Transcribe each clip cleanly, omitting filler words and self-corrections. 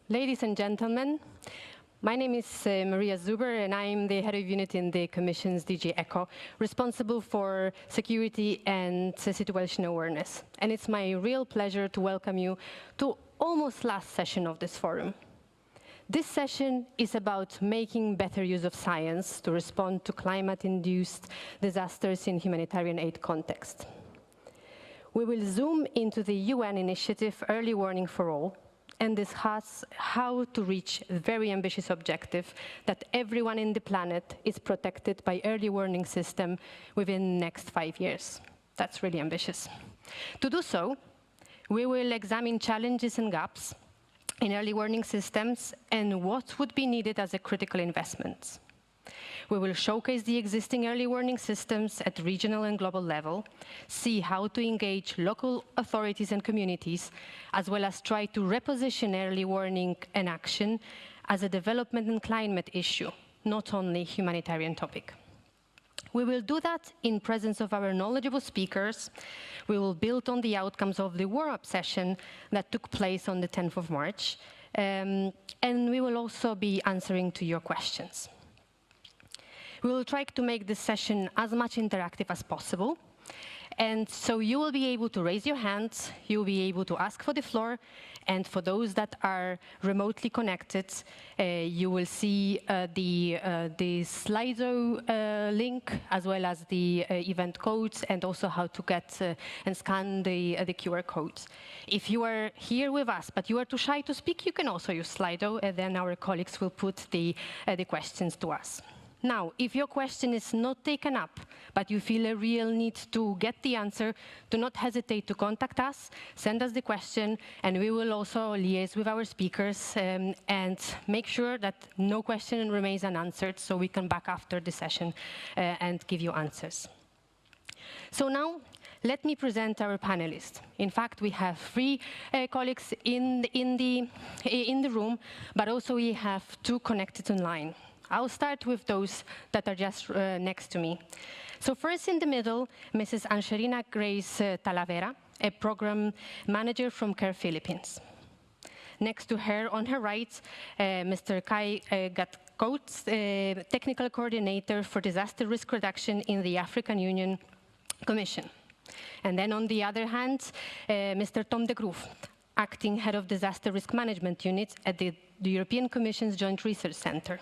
Ladies and gentlemen, my name is Maria Zuber, and I'm the head of unit in the Commission's DG ECHO, responsible for security and situational awareness. And it's my real pleasure to welcome you to almost last session of this forum. This session is about making better use of science to respond to climate-induced disasters in humanitarian aid context. We will zoom into the UN initiative Early Warning for All and discuss how to reach a very ambitious objective that everyone in the planet is protected by early warning system within the next 5 years. That's really ambitious. To do so, we will examine challenges and gaps in early warning systems and what would be needed as a critical investment. We will showcase the existing early warning systems at regional and global level, see how to engage local authorities and communities, as well as try to reposition early warning and action as a development and climate issue, not only humanitarian topic. We will do that in presence of our knowledgeable speakers. We will build on the outcomes of the War Up session that took place on the 10th of March, and we will also be answering to your questions. We will try to make this session as much interactive as possible. And so you will be able to raise your hands, you will be able to ask for the floor, and for those that are remotely connected, you will see the Slido link, as well as the event codes, and also how to get and scan the QR codes. If you are here with us, but you are too shy to speak, you can also use Slido, and then our colleagues will put the questions to us. Now, if your question is not taken up, but you feel a real need to get the answer, do not hesitate to contact us, send us the question, and we will also liaise with our speakers and make sure that no question remains unanswered, so we come back after the session and give you answers. So now, let me present our panelists. In fact, we have 3 colleagues in the room, but also we have 2 connected online. I'll start with those that are just next to me. So first in the middle, Mrs. Angelina Grace Talavera, a program manager from CARE Philippines. Next to her, on her right, Mr. Kai Gatcoats, technical coordinator for disaster risk reduction in the African Union Commission. And then on the other hand, Mr. Tom de Groef, acting head of disaster risk management unit at the European Commission's Joint Research Center.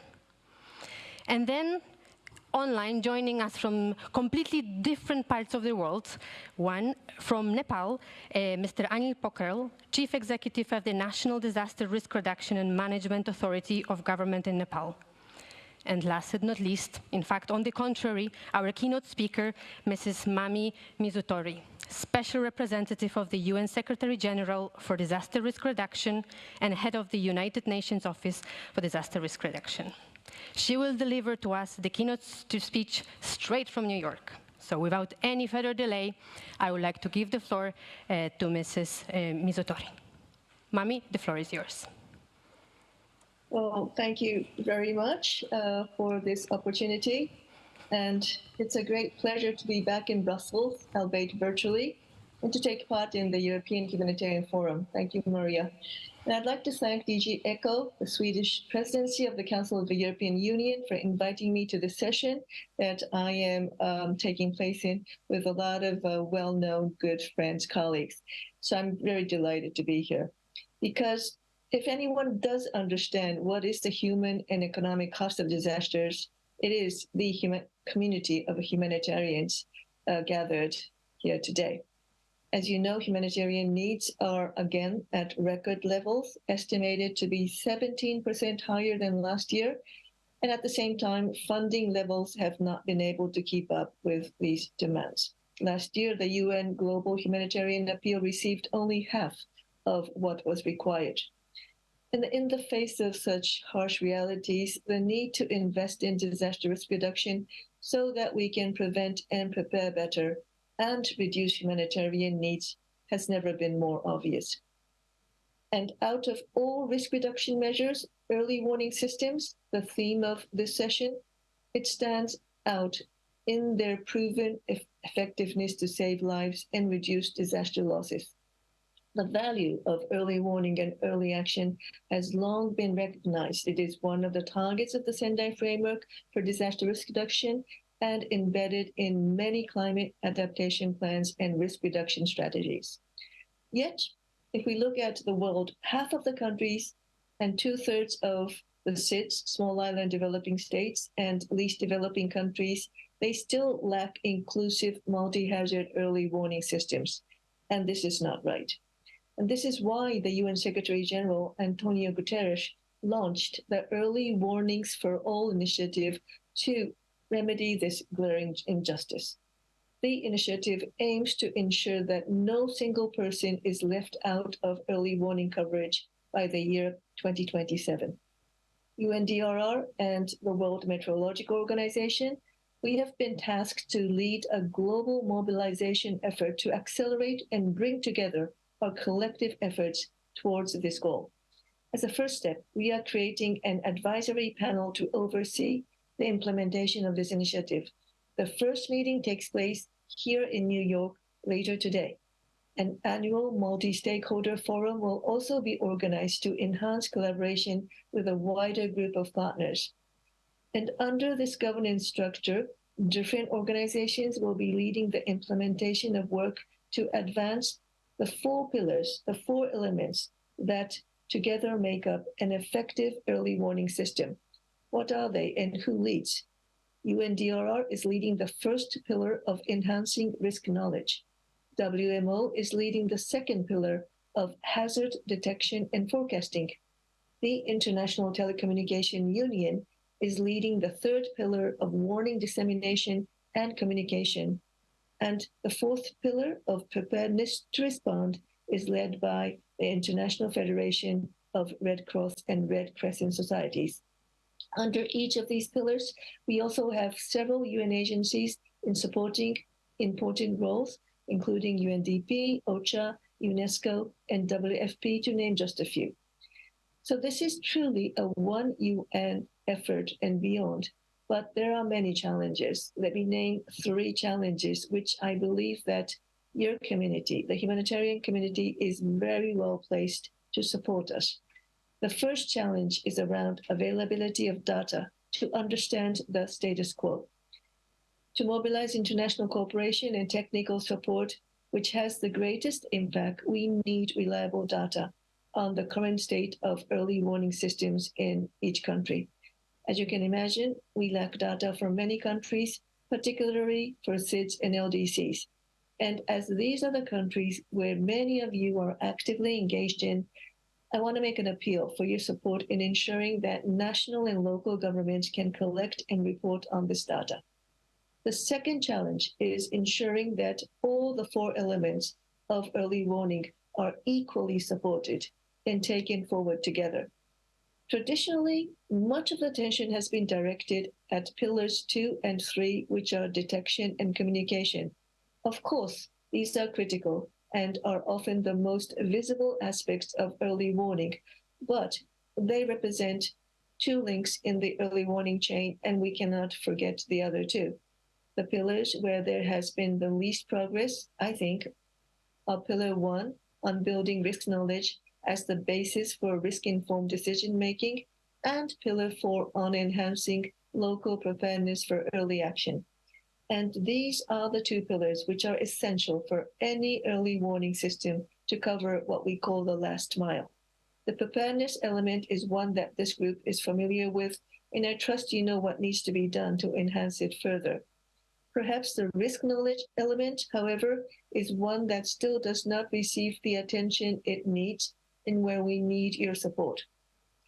And then online, joining us from completely different parts of the world, one from Nepal, Mr. Anil Pokhrel, Chief Executive of the National Disaster Risk Reduction and Management Authority of Government in Nepal. And last but not least, in fact, on the contrary, our keynote speaker, Mrs. Mami Mizutori, Special Representative of the UN Secretary General for Disaster Risk Reduction and head of the United Nations Office for Disaster Risk Reduction. She will deliver to us the keynote speech straight from New York. So without any further delay, I would like to give the floor to Mrs. Mizutori. Mami, the floor is yours. Well, thank you very much for this opportunity. And it's a great pleasure to be back in Brussels, albeit virtually, and to take part in the European Humanitarian Forum. Thank you, Maria. And I'd like to thank DG ECHO, the Swedish presidency of the Council of the European Union, for inviting me to this session that I am taking place in with a lot of well-known good friends, colleagues. So I'm very delighted to be here. Because if anyone does understand what is the human and economic cost of disasters, it is the community of humanitarians gathered here today. As you know, humanitarian needs are again at record levels, estimated to be 17% higher than last year. And at the same time, funding levels have not been able to keep up with these demands. Last year, the UN Global Humanitarian Appeal received only half of what was required. And in the face of such harsh realities, the need to invest in disaster risk reduction so that we can prevent and prepare better and reduce humanitarian needs has never been more obvious. And out of all risk reduction measures, early warning systems, the theme of this session, it stands out in their proven effectiveness to save lives and reduce disaster losses. The value of early warning and early action has long been recognized. It is one of the targets of the Sendai Framework for Disaster Risk Reduction and embedded in many climate adaptation plans and risk reduction strategies. Yet, if we look at the world, half of the countries and two-thirds of the SIDS, small island developing states, and least developing countries, they still lack inclusive multi-hazard early warning systems. And this is not right. And this is why the UN Secretary General Antonio Guterres launched the Early Warnings for All initiative to remedy this glaring injustice. The initiative aims to ensure that no single person is left out of early warning coverage by the year 2027. UNDRR and the World Meteorological Organization, we have been tasked to lead a global mobilization effort to accelerate and bring together our collective efforts towards this goal. As a first step, we are creating an advisory panel to oversee the implementation of this initiative. The first meeting takes place here in New York later today. An annual multi-stakeholder forum will also be organized to enhance collaboration with a wider group of partners. And under this governance structure, different organizations will be leading the implementation of work to advance the four pillars, the four elements that together make up an effective early warning system. What are they and who leads? UNDRR is leading the first pillar of enhancing risk knowledge. WMO is leading the second pillar of hazard detection and forecasting. The International Telecommunication Union is leading the third pillar of warning dissemination and communication. And the fourth pillar of preparedness to respond is led by the International Federation of Red Cross and Red Crescent Societies. Under each of these pillars, we also have several UN agencies in supporting important roles, including UNDP, OCHA, UNESCO, and WFP, to name just a few. So this is truly a one UN effort and beyond. But there are many challenges. Let me name three challenges which I believe that your community, the humanitarian community, is very well placed to support us. The first challenge is around availability of data to understand the status quo. To mobilize international cooperation and technical support, which has the greatest impact, we need reliable data on the current state of early warning systems in each country. As you can imagine, we lack data from many countries, particularly for SIDS and LDCs. And as these are the countries where many of you are actively engaged in, I want to make an appeal for your support in ensuring that national and local governments can collect and report on this data. The second challenge is ensuring that all the four elements of early warning are equally supported and taken forward together. Traditionally, much of the attention has been directed at pillars 2 and 3, which are detection and communication. Of course, these are critical and are often the most visible aspects of early warning, but they represent two links in the early warning chain, and we cannot forget the other two. The pillars where there has been the least progress, I think, are Pillar 1 on building risk knowledge as the basis for risk-informed decision-making, and Pillar 4 on enhancing local preparedness for early action. And these are the two pillars which are essential for any early warning system to cover what we call the last mile. The preparedness element is one that this group is familiar with, and I trust you know what needs to be done to enhance it further. Perhaps the risk knowledge element, however, is one that still does not receive the attention it needs and where we need your support.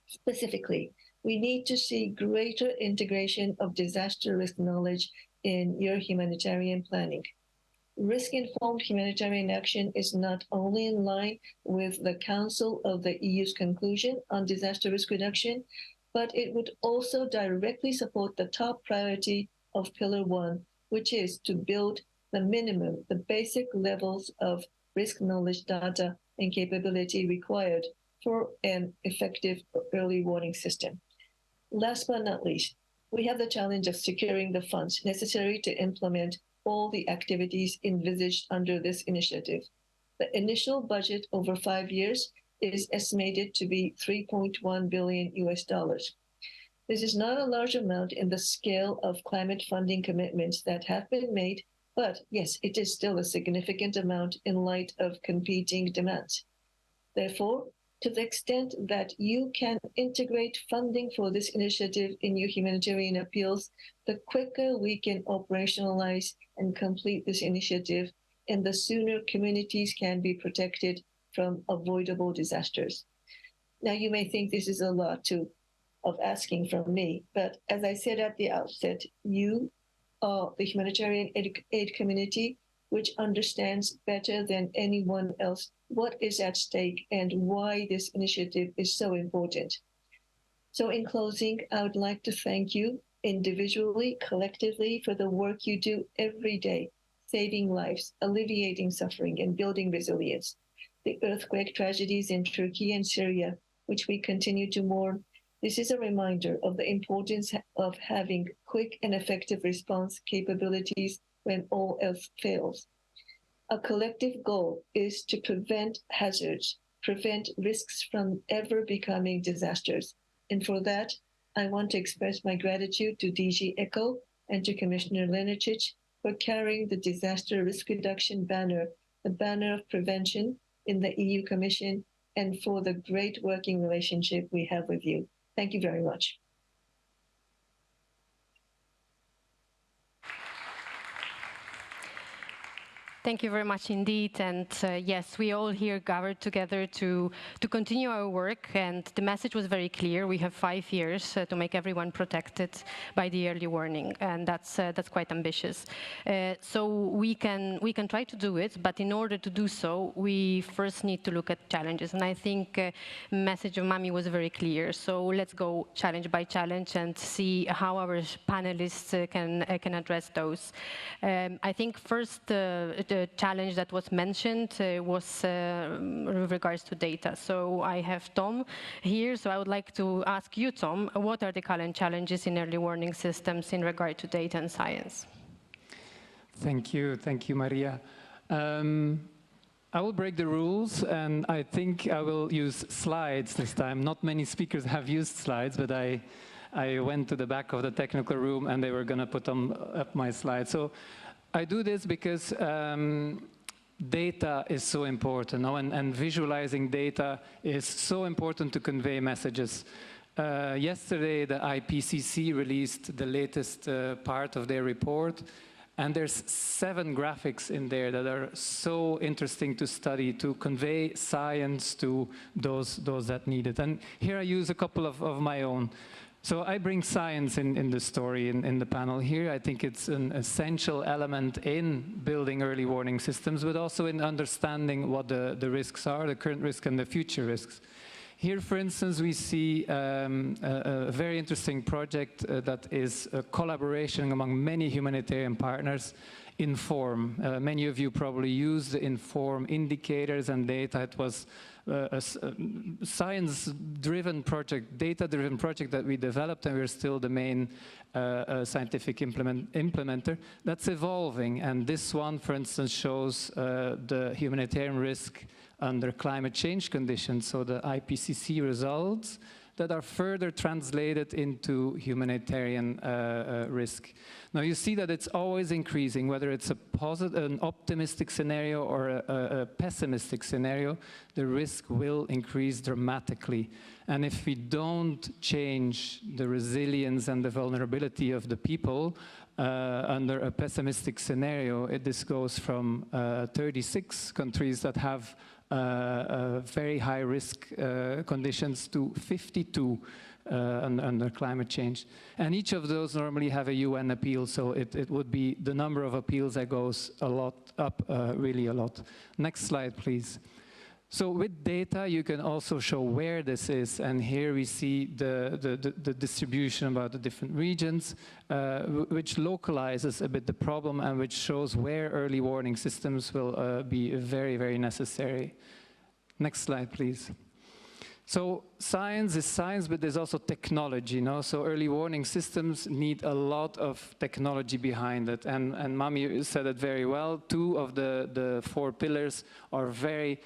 Specifically, we need to see greater integration of disaster risk knowledge in your humanitarian planning. Risk-informed humanitarian action is not only in line with the Council of the EU's conclusion on disaster risk reduction, but it would also directly support the top priority of Pillar 1, which is to build the minimum, the basic levels of risk knowledge data and capability required for an effective early warning system. Last but not least, we have the challenge of securing the funds necessary to implement all the activities envisaged under this initiative. The initial budget over 5 years is estimated to be 3.1 billion US dollars. This is not a large amount in the scale of climate funding commitments that have been made, but yes, it is still a significant amount in light of competing demands. Therefore, to the extent that you can integrate funding for this initiative in your humanitarian appeals, the quicker we can operationalize and complete this initiative, and the sooner communities can be protected from avoidable disasters. Now, you may think this is a lot of asking from me, but as I said at the outset, you are the humanitarian aid community, which understands better than anyone else what is at stake and why this initiative is so important. So in closing, I would like to thank you individually, collectively, for the work you do every day, saving lives, alleviating suffering, and building resilience. The earthquake tragedies in Turkey and Syria, which we continue to mourn, this is a reminder of the importance of having quick and effective response capabilities when all else fails. A collective goal is to prevent hazards, prevent risks from ever becoming disasters. And for that, I want to express my gratitude to DG ECHO and to Commissioner Lenarčič for carrying the disaster risk reduction banner, the banner of prevention in the EU Commission, and for the great working relationship we have with you. Thank you very much. Thank you very much indeed. And yes, we all here gathered together to continue our work. And the message was very clear. We have 5 years to make everyone protected by the early warning. And that's quite ambitious. So we can try to do it. But in order to do so, we first need to look at challenges. And I think the message of Mami was very clear. So let's go challenge by challenge and see how our panelists can address those. I think first, the challenge that was mentioned was with regards to data. So I have Tom here. So I would like to ask you, Tom, what are the current challenges in early warning systems in regard to data and science? Thank you, Maria. I will break the rules, and I think I will use slides this time. Not many speakers have used slides, but I went to the back of the technical room, and they were going to put up my slides. So I do this because data is so important, and visualizing data is so important to convey messages. Yesterday, the IPCC released the latest part of their report, and there's 7 graphics in there that are so interesting to study, to convey science to those that need it. And here I use a couple of my own. So I bring science in the story in the panel here. I think it's an essential element in building early warning systems, but also in understanding what the risks are, the current risk and the future risks. Here, for instance, we see a very interesting project that is a collaboration among many humanitarian partners, INFORM. Many of you probably use the INFORM indicators and data. It was a science-driven project, data-driven project that we developed, and we're still the main scientific implementer. That's evolving, and this one, for instance, shows the humanitarian risk under climate change conditions, so the IPCC results that are further translated into humanitarian risk. Now you see that it's always increasing, whether it's an optimistic scenario or a pessimistic scenario, the risk will increase dramatically. And if we don't change the resilience and the vulnerability of the people under a pessimistic scenario, this goes from 36 countries that have very high risk conditions to 52 under climate change. And each of those normally have a UN appeal, so it would be the number of appeals that goes a lot up, really a lot. Next slide, please. So with data, you can also show where this is, and here we see the distribution about the different regions, which localizes a bit the problem and which shows where early warning systems will be very, very necessary. Next slide, please. So science is science, but there's also technology, you know? So early warning systems need a lot of technology behind it. And Mami said it very well. Two of the four pillars are very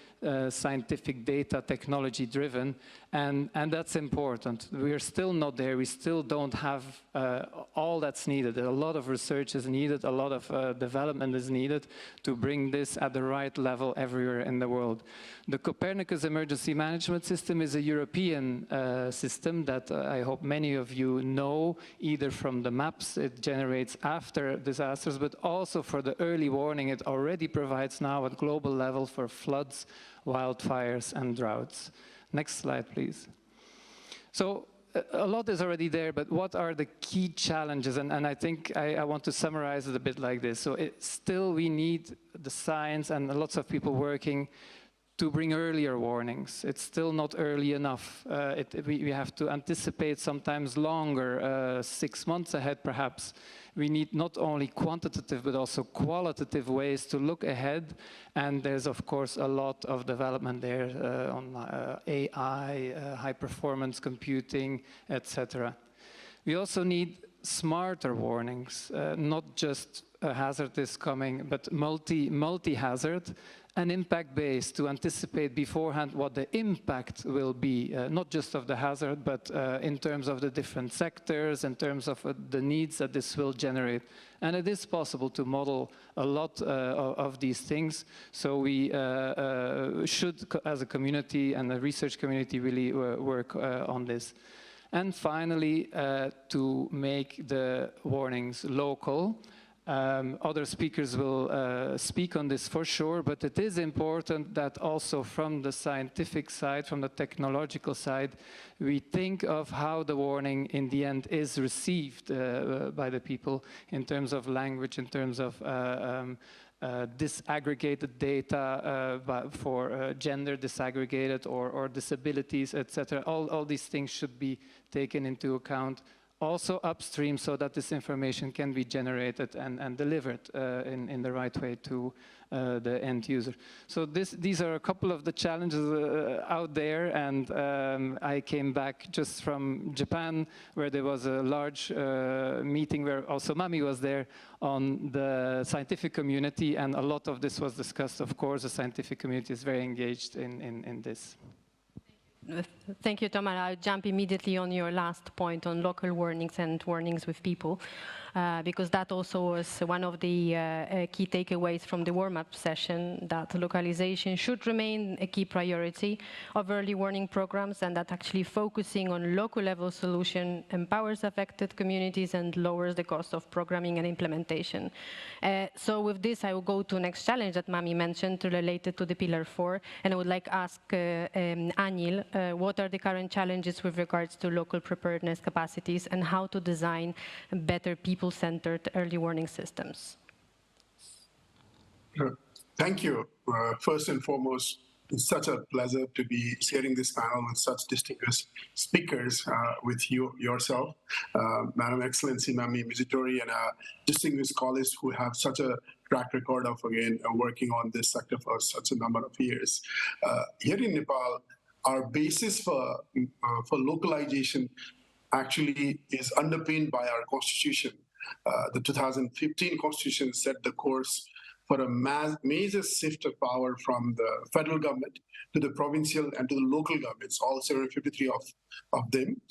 scientific data technology driven. And that's important. We're still not there. We still don't have all that's needed. A lot of research is needed. A lot of development is needed to bring this at the right level everywhere in the world. The Copernicus Emergency Management System is a European system that I hope many of you know, either from the maps it generates after disasters, but also for the early warning it already provides now at global level for floods, wildfires, and droughts. Next slide, please. So a lot is already there, but what are the key challenges? And I think I want to summarize it a bit like this. So still we need the science and lots of people working to bring earlier warnings. It's still not early enough. We have to anticipate sometimes longer, 6 months ahead perhaps. We need not only quantitative but also qualitative ways to look ahead, and there's of course a lot of development there on AI, high performance computing, etc. We also need smarter warnings, not just a hazard is coming, but multi-hazard and impact-based to anticipate beforehand what the impact will be, not just of the hazard, but in terms of the different sectors, in terms of the needs that this will generate. And it is possible to model a lot of these things. So we should, as a community and a research community, really work on this. And finally, to make the warnings local. Other speakers will speak on this for sure, but it is important that also from the scientific side, from the technological side, we think of how the warning in the end is received by the people in terms of language, in terms of disaggregated data for gender disaggregated or disabilities, etc. All these things should be taken into account. Also upstream, so that this information can be generated and delivered in the right way to the end user. So these are a couple of the challenges out there, and I came back just from Japan, where there was a large meeting where also Mami was there on the scientific community, and a lot of this was discussed. Of course, the scientific community is very engaged in this. Thank you, Tom. I'll jump immediately on your last point on local warnings and warnings with people, because that also was one of the key takeaways from the warm-up session, that localization should remain a key priority of early warning programs, and that actually focusing on local level solution empowers affected communities and lowers the cost of programming and implementation. So with this, I will go to next challenge that Mami mentioned related to the Pillar 4, and I would like to ask Anil, what are the current challenges with regards to local preparedness capacities and how to design better people-centered early warning systems? Thank you. First and foremost, it's such a pleasure to be sharing this panel with such distinguished speakers, with yourself, Madam Excellency Mami Mizutori, and distinguished colleagues who have such a track record of, again, working on this sector for such a number of years. Here in Nepal, our basis for localization actually is underpinned by our constitution. The 2015 constitution set the course for a major shift of power from the federal government to the provincial and to the local governments, all 753 of them.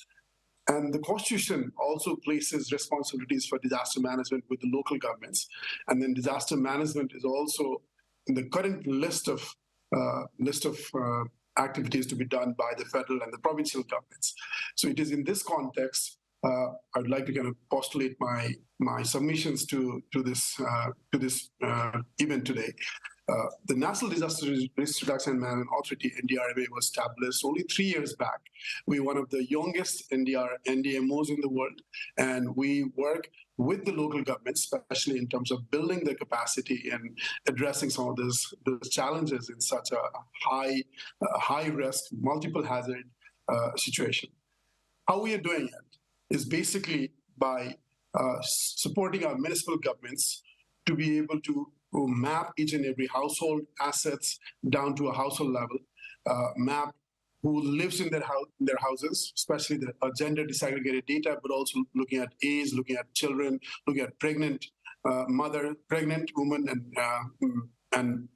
And the constitution also places responsibilities for disaster management with the local governments. And then disaster management is also in the current list of activities to be done by the federal and the provincial governments. So it is in this context, I'd like to kind of postulate my submissions to this event today. The National Disaster Risk Reduction and Management Authority, NDRMA, was established only 3 years back. We're one of the youngest NDMOs in the world, and we work with the local governments, especially in terms of building the capacity and addressing some of those challenges in such a high risk, multiple hazard situation. How we are doing it is basically by supporting our municipal governments to be able to map each and every household assets down to a household level, map who lives in their houses, especially the gender disaggregated data, but also looking at age, looking at children, looking at pregnant pregnant women and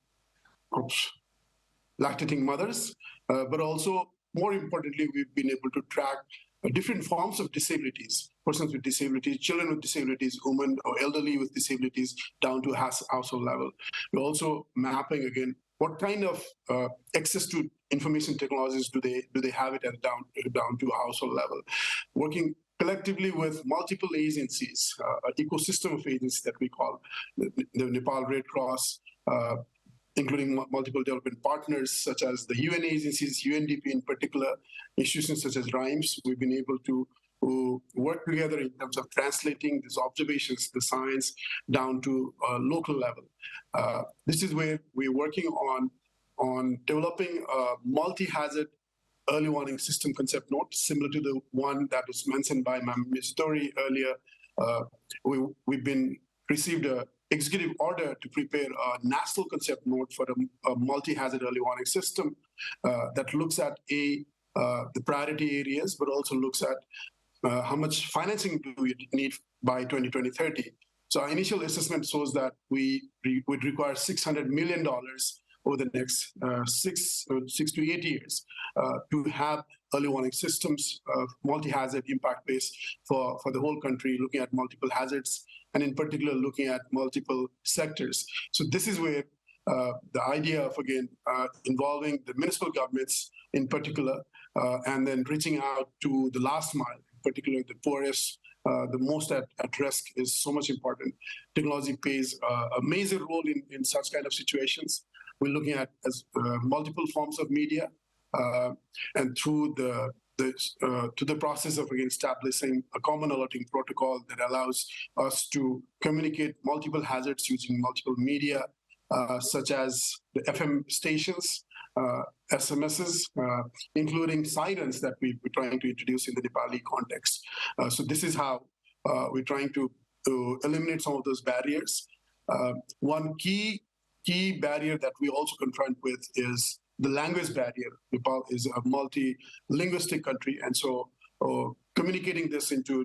lactating mothers, but also more importantly, we've been able to track different forms of disabilities, persons with disabilities, children with disabilities, women or elderly with disabilities, down to household level. We're also mapping again what kind of access to information technologies do they have it at down to a household level, working collectively with multiple agencies, an ecosystem of agencies that we call the Nepal Red Cross, including multiple development partners such as the UN agencies, UNDP in particular, institutions such as RIMES. We've been able to work together in terms of translating these observations, the science, down to a local level. This is where we're working on developing a multi-hazard early warning system concept note, similar to the one that was mentioned by Ms. Tori earlier. We've received an executive order to prepare a national concept note for a multi-hazard early warning system that looks at the priority areas, but also looks at how much financing do we need by 2030. So our initial assessment shows that we would require $600 million over the next 6 to 8 years to have early warning systems, multi-hazard impact base for the whole country, looking at multiple hazards, and in particular, looking at multiple sectors. So this is where the idea of, again, involving the municipal governments in particular, and then reaching out to the last mile, particularly the poorest, the most at risk, is so much important. Technology plays a major role in such kind of situations. We're looking at multiple forms of media, and through the process of, again, establishing a common alerting protocol that allows us to communicate multiple hazards using multiple media, such as the FM stations, SMSs, including sirens that we're trying to introduce in the Nepali context. So this is how we're trying to eliminate some of those barriers. One key barrier that we also confront with is the language barrier. Nepal is a multi-linguistic country, and so communicating this into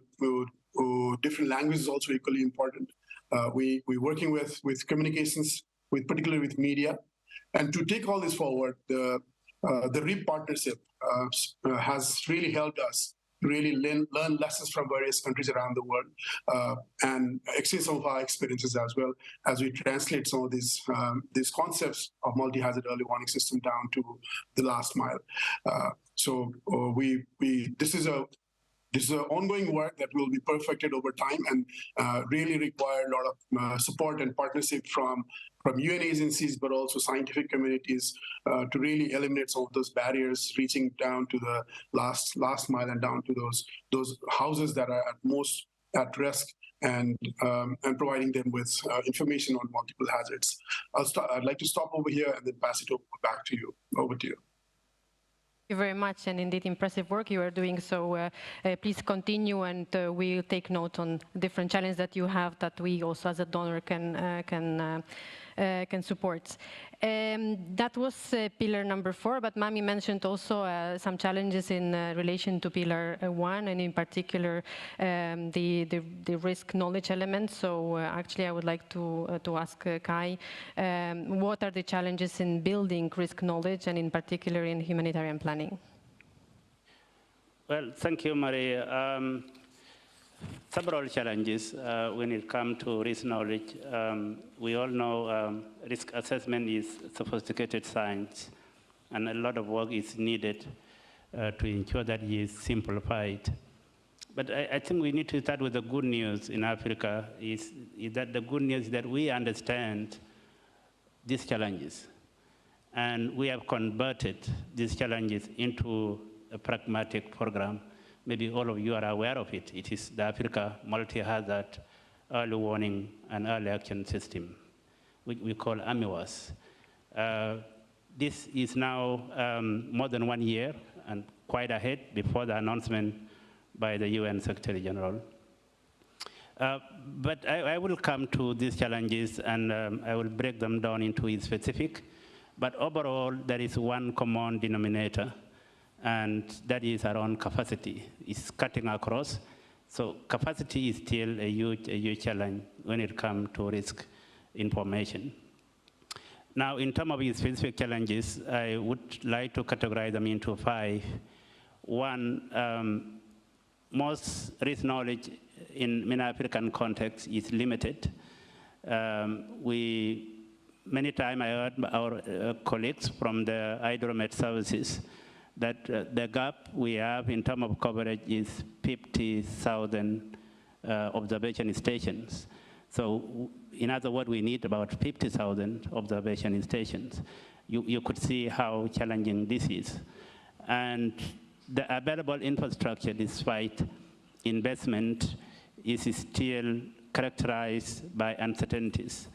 different languages is also equally important. We're working with communications, particularly with media. And to take all this forward, the REAP partnership has really helped us really learn lessons from various countries around the world, and exchange some of our experiences as well as we translate some of these concepts of multi-hazard early warning system down to the last mile. So this is an ongoing work that will be perfected over time and really require a lot of support and partnership from UN agencies, but also scientific communities to really eliminate some of those barriers, reaching down to the last mile and down to those houses that are at most at risk, and providing them with information on multiple hazards. I'd like to stop over here and then pass it back to you. Over to you. Thank you very much, and indeed impressive work you are doing. So please continue, and we'll take note on different challenges that you have that we also as a donor can support. That was pillar number 4, but Mami mentioned also some challenges in relation to pillar 1, and in particular the risk knowledge element. So actually I would like to ask Kai, what are the challenges in building risk knowledge, and in particular in humanitarian planning? Well, thank you, Maria. Several challenges when it comes to risk knowledge. We all know risk assessment is sophisticated science, and a lot of work is needed to ensure that it is simplified. But I think we need to start with the good news in Africa, is that the good news is that we understand these challenges, and we have converted these challenges into a pragmatic program. Maybe all of you are aware of it. It is the Africa Multi-Hazard Early Warning and Early Action System, which we call AMIWAS. This is now more than 1 year and quite ahead before the announcement by the UN Secretary General. But I will come to these challenges, and I will break them down into specific. But overall, there is one common denominator and that is around capacity. It's cutting across. So capacity is still a huge challenge when it comes to risk information. Now, in terms of these specific challenges, I would like to categorize them into 5. One, most risk knowledge in many African contexts is limited. Many times I heard our colleagues from the Hydromet services that the gap we have in terms of coverage is 50,000 observation stations. So in other words, we need about 50,000 observation stations. You could see how challenging this is. And the available infrastructure, despite investment, is still characterized by uncertainties.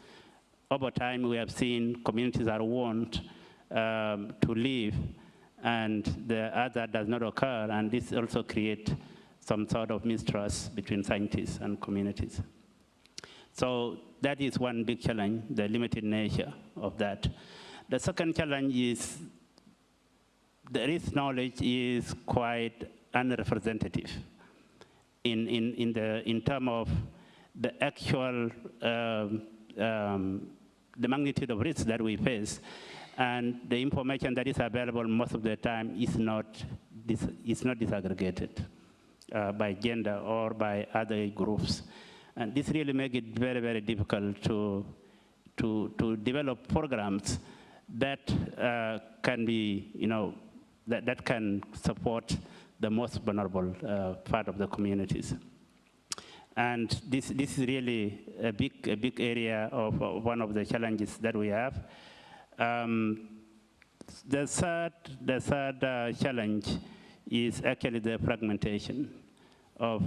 Over time, we have seen communities are warned to leave, and the other does not occur, and this also creates some sort of mistrust between scientists and communities. So that is one big challenge, the limited nature of that. The second challenge is the risk knowledge is quite unrepresentative in terms of the actual the magnitude of risk that we face, and the information that is available most of the time is not disaggregated by gender or by other groups. And this really makes it very, very difficult to develop programs that can be, that can support the most vulnerable part of the communities. And this is really a big area of one of the challenges that we have. The third challenge is actually the fragmentation of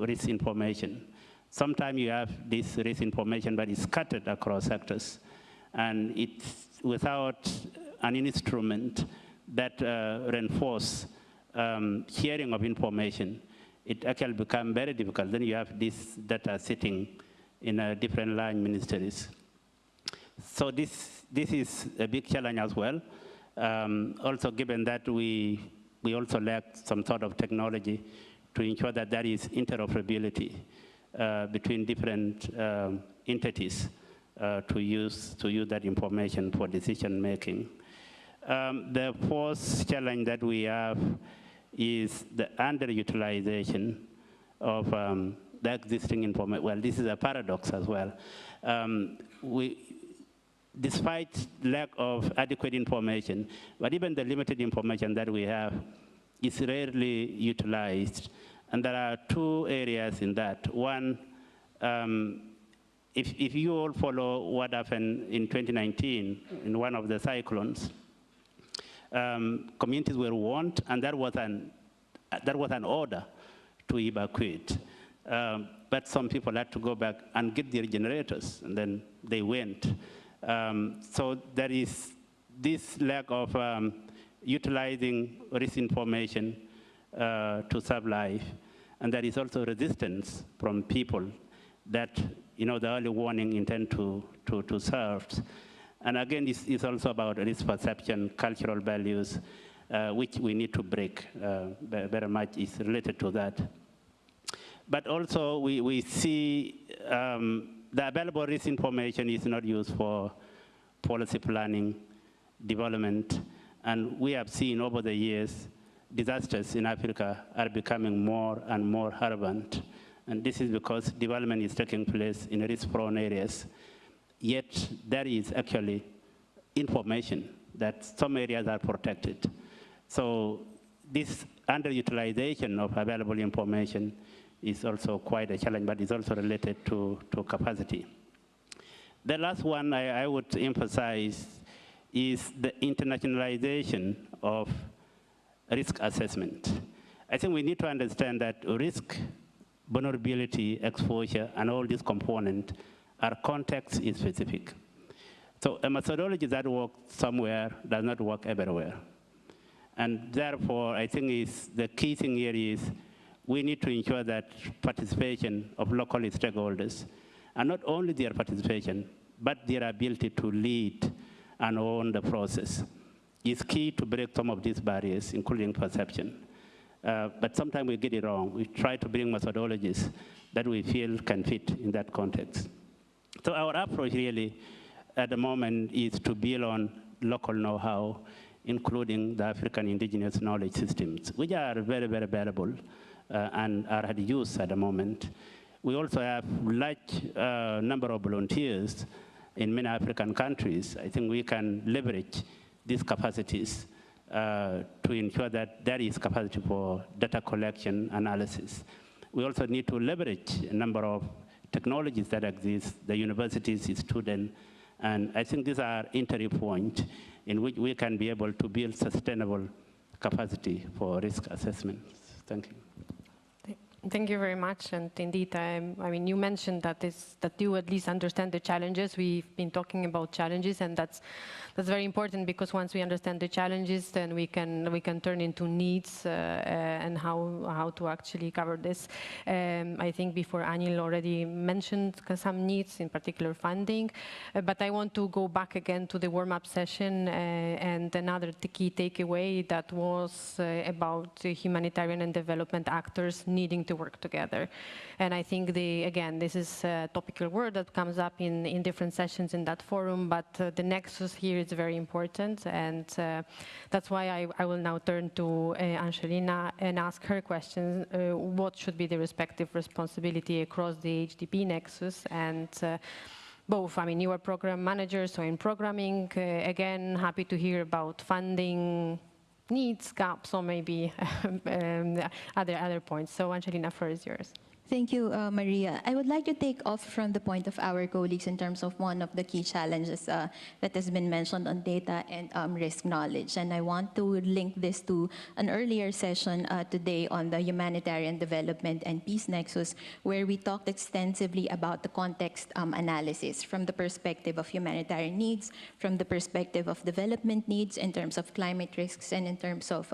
risk information. Sometimes you have this risk information, but it's scattered across sectors, and it's without an instrument that reinforces sharing of information. It actually becomes very difficult. Then you have this data sitting in different line ministries. So this is a big challenge as well. Also, given that we also lack some sort of technology to ensure that there is interoperability between different entities to use that information for decision making. The fourth challenge that we have is the underutilization of the existing information. Well, this is a paradox as well. Despite lack of adequate information, but even the limited information that we have is rarely utilized. And there are two areas in that. One, if you all follow what happened in 2019 in one of the cyclones, communities were warned, and that was an order to evacuate. But some people had to go back and get their generators, and then they went. So there is this lack of utilizing risk information to save life, and there is also resistance from people that the early warning intend to serve. And again, this is also about risk perception, cultural values, which we need to break. Very much is related to that. But also, we see the available risk information is not used for policy planning, development, and we have seen over the years, disasters in Africa are becoming more and more urgent. And this is because development is taking place in risk-prone areas. Yet there is actually information that some areas are protected. So this underutilization of available information is also quite a challenge, but it's also related to capacity. The last one I would emphasize is the internationalization of risk assessment. I think we need to understand that risk, vulnerability, exposure, and all these components are context specific. So a methodology that works somewhere does not work everywhere. And therefore, I think the key thing here is we need to ensure that participation of local stakeholders, and not only their participation, but their ability to lead and own the process. is key to break some of these barriers, including perception. But sometimes we get it wrong. We try to bring methodologies that we feel can fit in that context. So our approach really at the moment is to build on local know-how, including the African indigenous knowledge systems, which are very, very valuable and are at use at the moment. We also have large number of volunteers in many African countries. I think we can leverage these capacities to ensure that there is capacity for data collection analysis. We also need to leverage a number of technologies that exist, the universities, the students, and I think these are entry points in which we can be able to build sustainable capacity for risk assessments. Thank you. Thank you very much. And indeed, I mean, you mentioned that you at least understand the challenges. We've been talking about challenges, and that's very important, because once we understand the challenges, then we can turn into needs and how to actually cover this. I think before Anil already mentioned some needs, in particular funding, but I want to go back again to the warm-up session and another key takeaway that was about humanitarian and development actors needing to work together. And I think, again, this is a topical word that comes up in different sessions in that forum, but the nexus here is very important, and that's why I will now turn to Angelina and ask her questions. What should be the respective responsibility across the HDP nexus? And both, I mean, you are program managers, so in programming, again, happy to hear about funding needs, gaps, or maybe other points. So Angelina, floor is yours. Thank you, Maria. I would like to take off from the point of our colleagues in terms of one of the key challenges that has been mentioned on data and risk knowledge. And I want to link this to an earlier session today on the humanitarian development and peace nexus, where we talked extensively about the context analysis from the perspective of humanitarian needs, from the perspective of development needs in terms of climate risks, and in terms of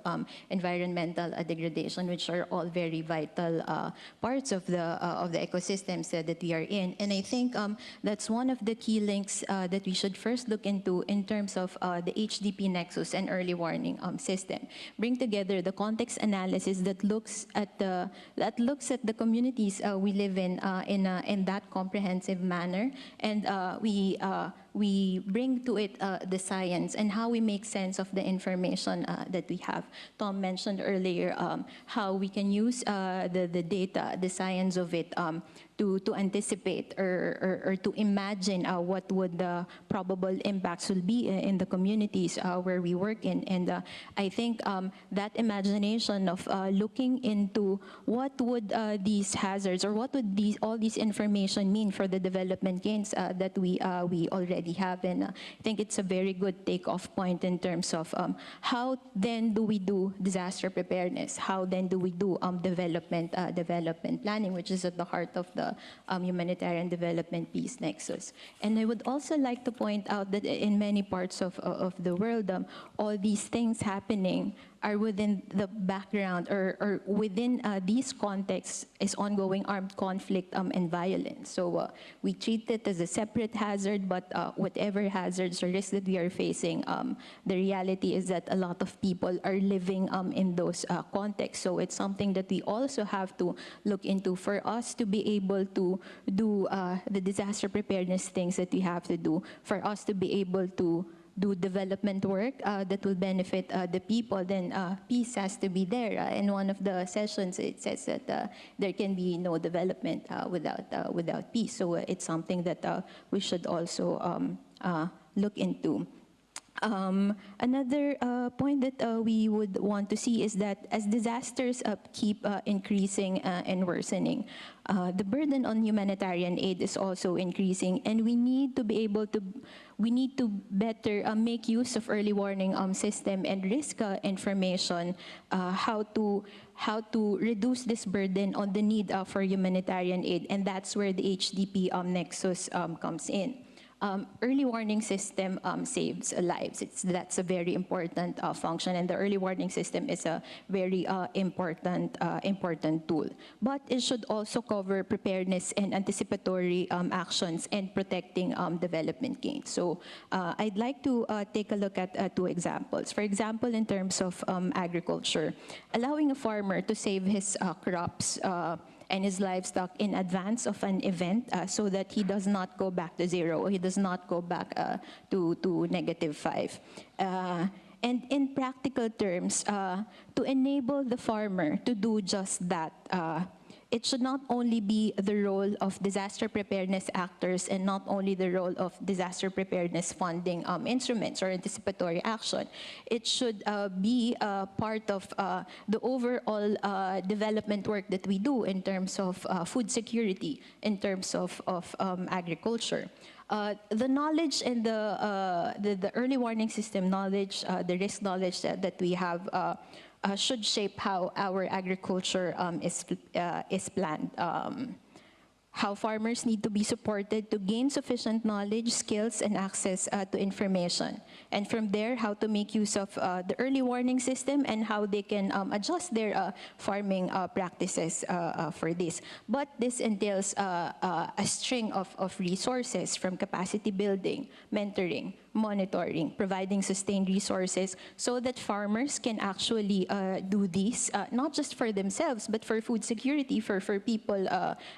environmental degradation, which are all very vital parts of the ecosystems that we are in. And I think that's one of the key links that we should first look into in terms of the HDP nexus and early warning system. Bring together the context analysis that looks at the communities we live in that comprehensive manner, and we bring to it the science and how we make sense of the information that we have. Tom mentioned earlier how we can use the data, the science of it, to anticipate or to imagine what would the probable impacts will be in the communities where we work in. And I think that imagination of looking into what would these hazards, or what would all these information mean for the development gains that we already have. And I think it's a very good takeoff point in terms of how then do we do disaster preparedness? How then do we do development planning, which is at the heart of the humanitarian development peace nexus. And I would also like to point out that in many parts of the world, all these things happening are within the background, or within these contexts is ongoing armed conflict and violence. So we treat it as a separate hazard, but whatever hazards or risks that we are facing, the reality is that a lot of people are living in those contexts. So it's something that we also have to look into for us to be able to do the disaster preparedness things that we have to do, for us to be able to do development work that will benefit the people. Then peace has to be there. In one of the sessions, it says that there can be no development without peace. So it's something that we should also look into. Another point that we would want to see is that as disasters keep increasing and worsening, the burden on humanitarian aid is also increasing, and we need to be able to, better make use of early warning system and risk information, how to reduce this burden on the need for humanitarian aid, and that's where the HDP nexus comes in. Early warning system saves lives. That's a very important function, and the early warning system is a very important tool. But it should also cover preparedness and anticipatory actions and protecting development gains. So I'd like to take a look at two examples. For example, in terms of agriculture, allowing a farmer to save his crops and his livestock in advance of an event so that he does not go back to zero, or he does not go back to -5. And in practical terms, to enable the farmer to do just that, it should not only be the role of disaster preparedness actors and not only the role of disaster preparedness funding instruments or anticipatory action. It should be part of the overall development work that we do in terms of food security, in terms of agriculture. The knowledge and the early warning system knowledge, the risk knowledge that we have should shape how our agriculture is planned. How farmers need to be supported to gain sufficient knowledge, skills, and access to information. And from there, how to make use of the early warning system and how they can adjust their farming practices for this. But this entails a string of resources, from capacity building, mentoring, monitoring, providing sustained resources so that farmers can actually do this, not just for themselves, but for food security, for people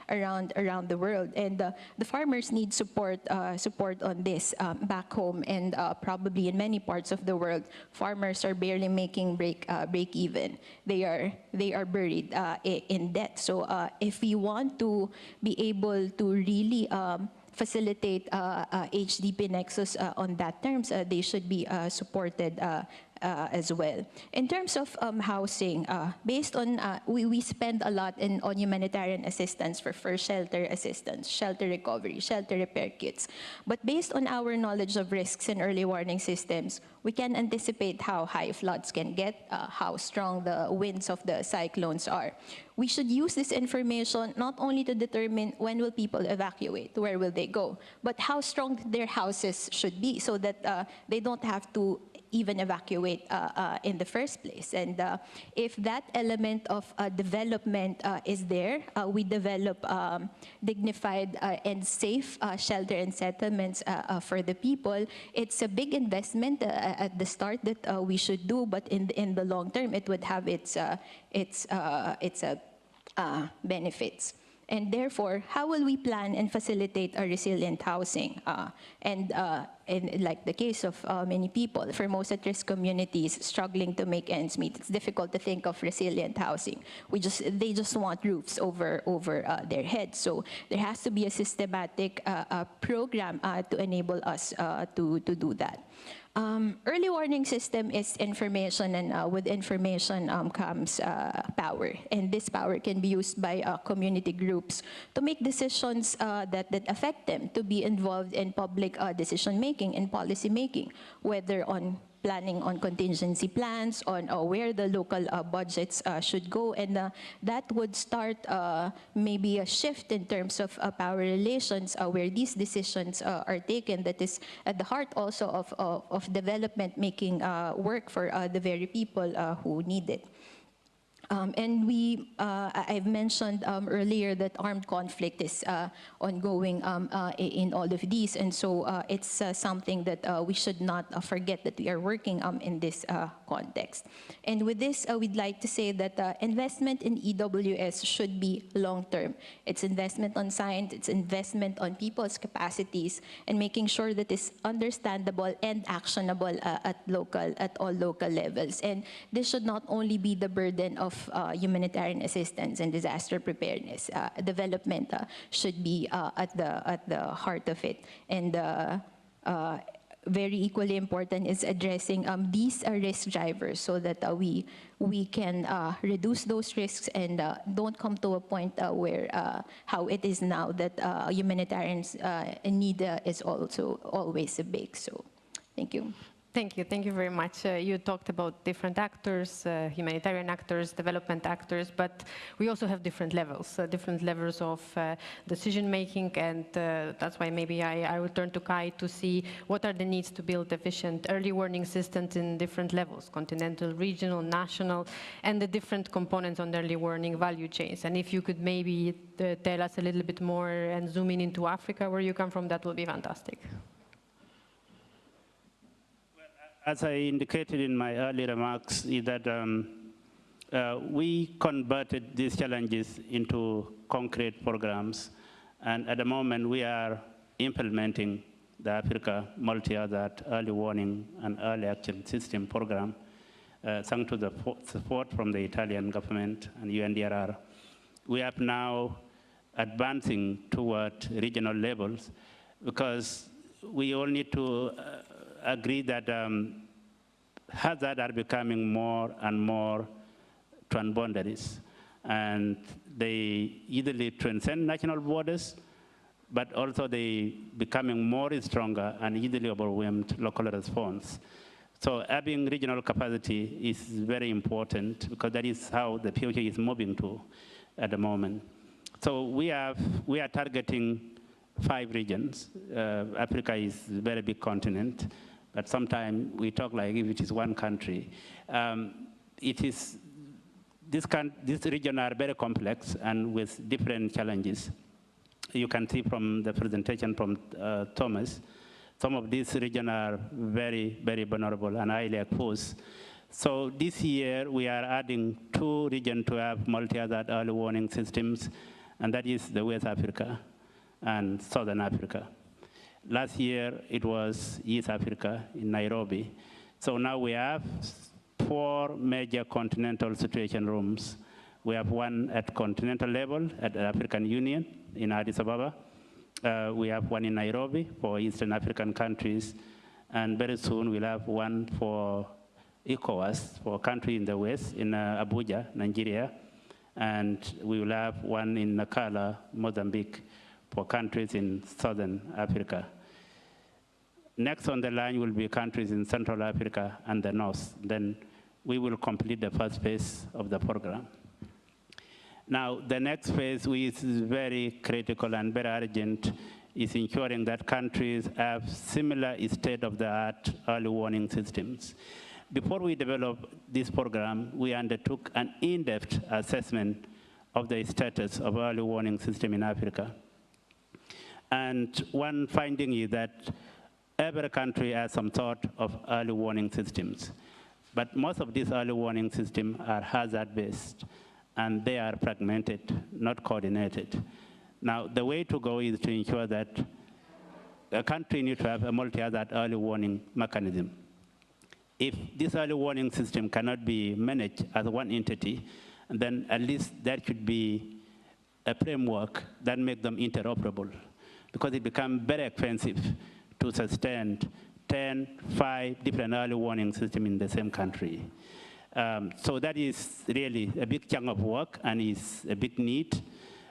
around the world. And the farmers need support on this back home, and probably in many parts of the world, farmers are barely making break even. They are buried in debt. So if we want to be able to really facilitate HDP Nexus on that terms, they should be supported as well. In terms of housing, based on, we spend a lot on humanitarian assistance for shelter assistance, shelter recovery, shelter repair kits. But based on our knowledge of risks and early warning systems, we can anticipate how high floods can get, how strong the winds of the cyclones are. We should use this information not only to determine when will people evacuate, where will they go, but how strong their houses should be so that they don't have to even evacuate in the first place. And if that element of development is there, we develop dignified and safe shelter and settlements for the people. It's a big investment at the start that we should do, but in the long term, it would have its benefits. And therefore, how will we plan and facilitate a resilient housing? And like the case of many people, for most at-risk communities struggling to make ends meet, it's difficult to think of resilient housing. They just want roofs over their heads. So there has to be a systematic program to enable us to do that. Early warning system is information, and with information comes power. And this power can be used by community groups to make decisions that affect them, to be involved in public decision making and policy making, whether on planning on contingency plans, on where the local budgets should go. And that would start maybe a shift in terms of power relations where these decisions are taken, that is at the heart also of development making work for the very people who need it. And I've mentioned earlier that armed conflict is ongoing in all of these, and so it's something that we should not forget that we are working in this context. And with this, we'd like to say that investment in EWS should be long-term. It's investment on science, it's investment on people's capacities, and making sure that it's understandable and actionable at all local levels. And this should not only be the burden of humanitarian assistance and disaster preparedness. Development should be at the heart of it. And very equally important is addressing these risk drivers so that we can reduce those risks and don't come to a point where how it is now that humanitarian need is also always big. So thank you. Thank you very much. You talked about different actors, humanitarian actors, development actors, but we also have different levels of decision making, and that's why maybe I will turn to Kai to see what are the needs to build efficient early warning systems in different levels, continental, regional, national, and the different components on the early warning value chains. And if you could maybe tell us a little bit more and zoom in into Africa, where you come from, that would be fantastic. As I indicated in my early remarks, is that we converted these challenges into concrete programs. And at the moment, we are implementing the Africa Multi-Hazard Early Warning and Early Action System program, thanks to the support from the Italian government and UNDRR. We are now advancing toward regional levels because we all need to agree that hazards are becoming more and more transboundaries, and they easily transcend national borders, but also they becoming more stronger and easily overwhelmed local response. So having regional capacity is very important because that is how the future is moving to at the moment. So we are targeting 5 regions. Africa is a very big continent. But sometimes we talk like if it is one country. This region are very complex and with different challenges. You can see from the presentation from Thomas, some of these regions are very, very vulnerable and highly exposed. So this year we are adding 2 regions to have multi-hazard early warning systems, and that is the West Africa and Southern Africa. Last year, it was East Africa in Nairobi. So now we have 4 major continental situation rooms. We have one at continental level at the African Union in Addis Ababa. We have one in Nairobi for Eastern African countries. And very soon we'll have one for ECOWAS, for a country in the West, in Abuja, Nigeria. And we will have one in Nakala, Mozambique, for countries in Southern Africa. Next on the line will be countries in Central Africa and the North. Then we will complete the first phase of the program. Now, the next phase, which is very critical and very urgent, is ensuring that countries have similar state-of-the-art early warning systems. Before we developed this program, we undertook an in-depth assessment of the status of early warning system in Africa. And one finding is that every country has some sort of early warning systems. But most of these early warning systems are hazard-based, and they are fragmented, not coordinated. Now, the way to go is to ensure that a country needs to have a multi-hazard early warning mechanism. If this early warning system cannot be managed as one entity, then at least there should be a framework that makes them interoperable, because it becomes very expensive to sustain 5 different early warning systems in the same country. So that is really a big chunk of work and is a big need.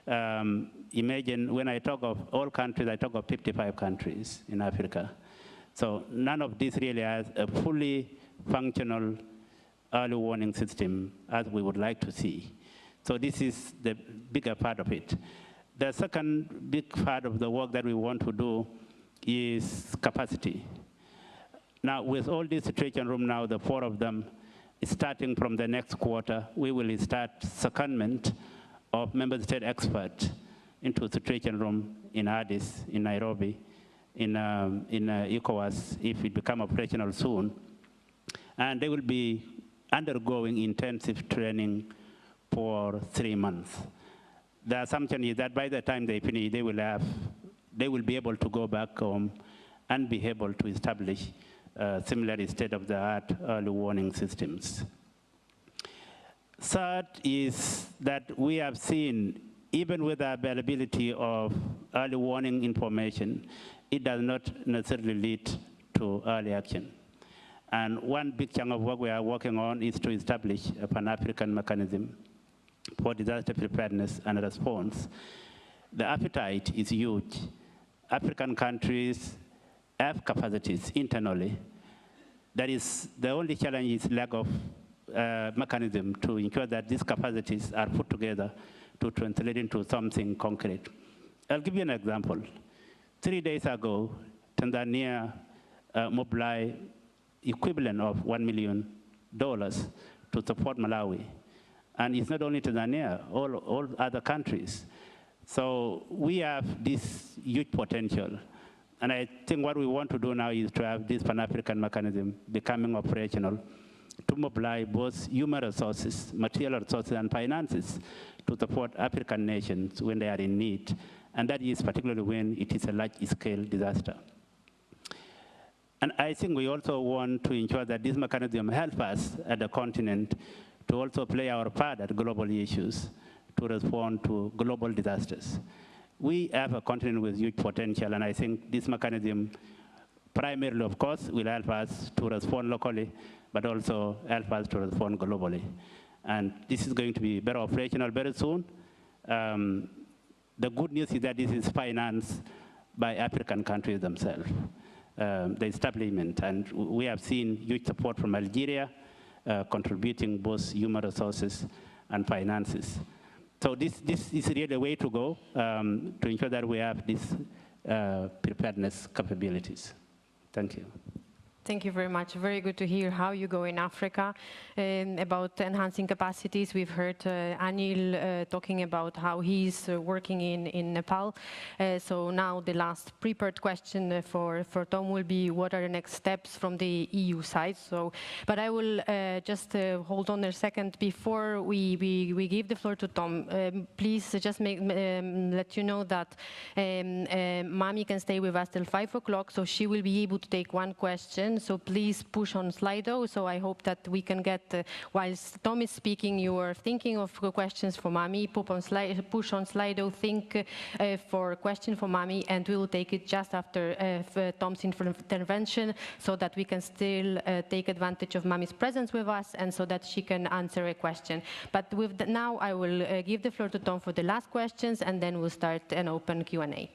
Imagine when I talk of all countries, I talk of 55 countries in Africa. So none of this really has a fully functional early warning system as we would like to see. So this is the bigger part of it. The second big part of the work that we want to do is capacity. Now, with all these situation rooms now, the 4 of them, starting from the next quarter, we will start secondment of member state experts into situation room in Addis, in Nairobi, in ECOWAS, if it becomes operational soon. And they will be undergoing intensive training for 3 months. The assumption is that by the time they finish, they will be able to go back home and be able to establish similar state-of-the-art early warning systems. Third is that we have seen, even with the availability of early warning information, it does not necessarily lead to early action. And one big chunk of work we are working on is to establish a Pan-African mechanism for disaster preparedness and response. The appetite is huge. African countries have capacities internally. that is, the only challenge is lack of mechanism to ensure that these capacities are put together to translate into something concrete. I'll give you an example. 3 days ago, Tanzania mobilized equivalent of $1 million to support Malawi. And it's not only Tanzania, all other countries. So we have this huge potential. And I think what we want to do now is to have this Pan-African mechanism becoming operational to mobilize both human resources, material resources, and finances to support African nations when they are in need. And that is particularly when it is a large-scale disaster. And I think we also want to ensure that this mechanism helps us at the continent to also play our part at global issues to respond to global disasters. We have a continent with huge potential, and I think this mechanism primarily, of course, will help us to respond locally, but also help us to respond globally. And this is going to be very operational very soon. The good news is that this is financed by African countries themselves, the establishment. And we have seen huge support from Algeria, contributing both human resources and finances. So this is really a way to go to ensure that we have these preparedness capabilities. Thank you. Thank you very much. Very good to hear how you go in Africa about enhancing capacities. We've heard Anil talking about how he's working in Nepal. So now the last prepared question for Tom will be, what are the next steps from the EU side? So, but I will just hold on a second before we give the floor to Tom. Please just let you know that Mami can stay with us till 5 o'clock, so she will be able to take one question. So please push on Slido. So I hope that we can get, whilst Tom is speaking, you are thinking of questions for Mami, push on Slido, think for a question for Mami, and we will take it just after Tom's intervention so that we can still take advantage of Mami's presence with us and so that she can answer a question. But with now I will give the floor to Tom for the last questions, and then we'll start an open Q&A.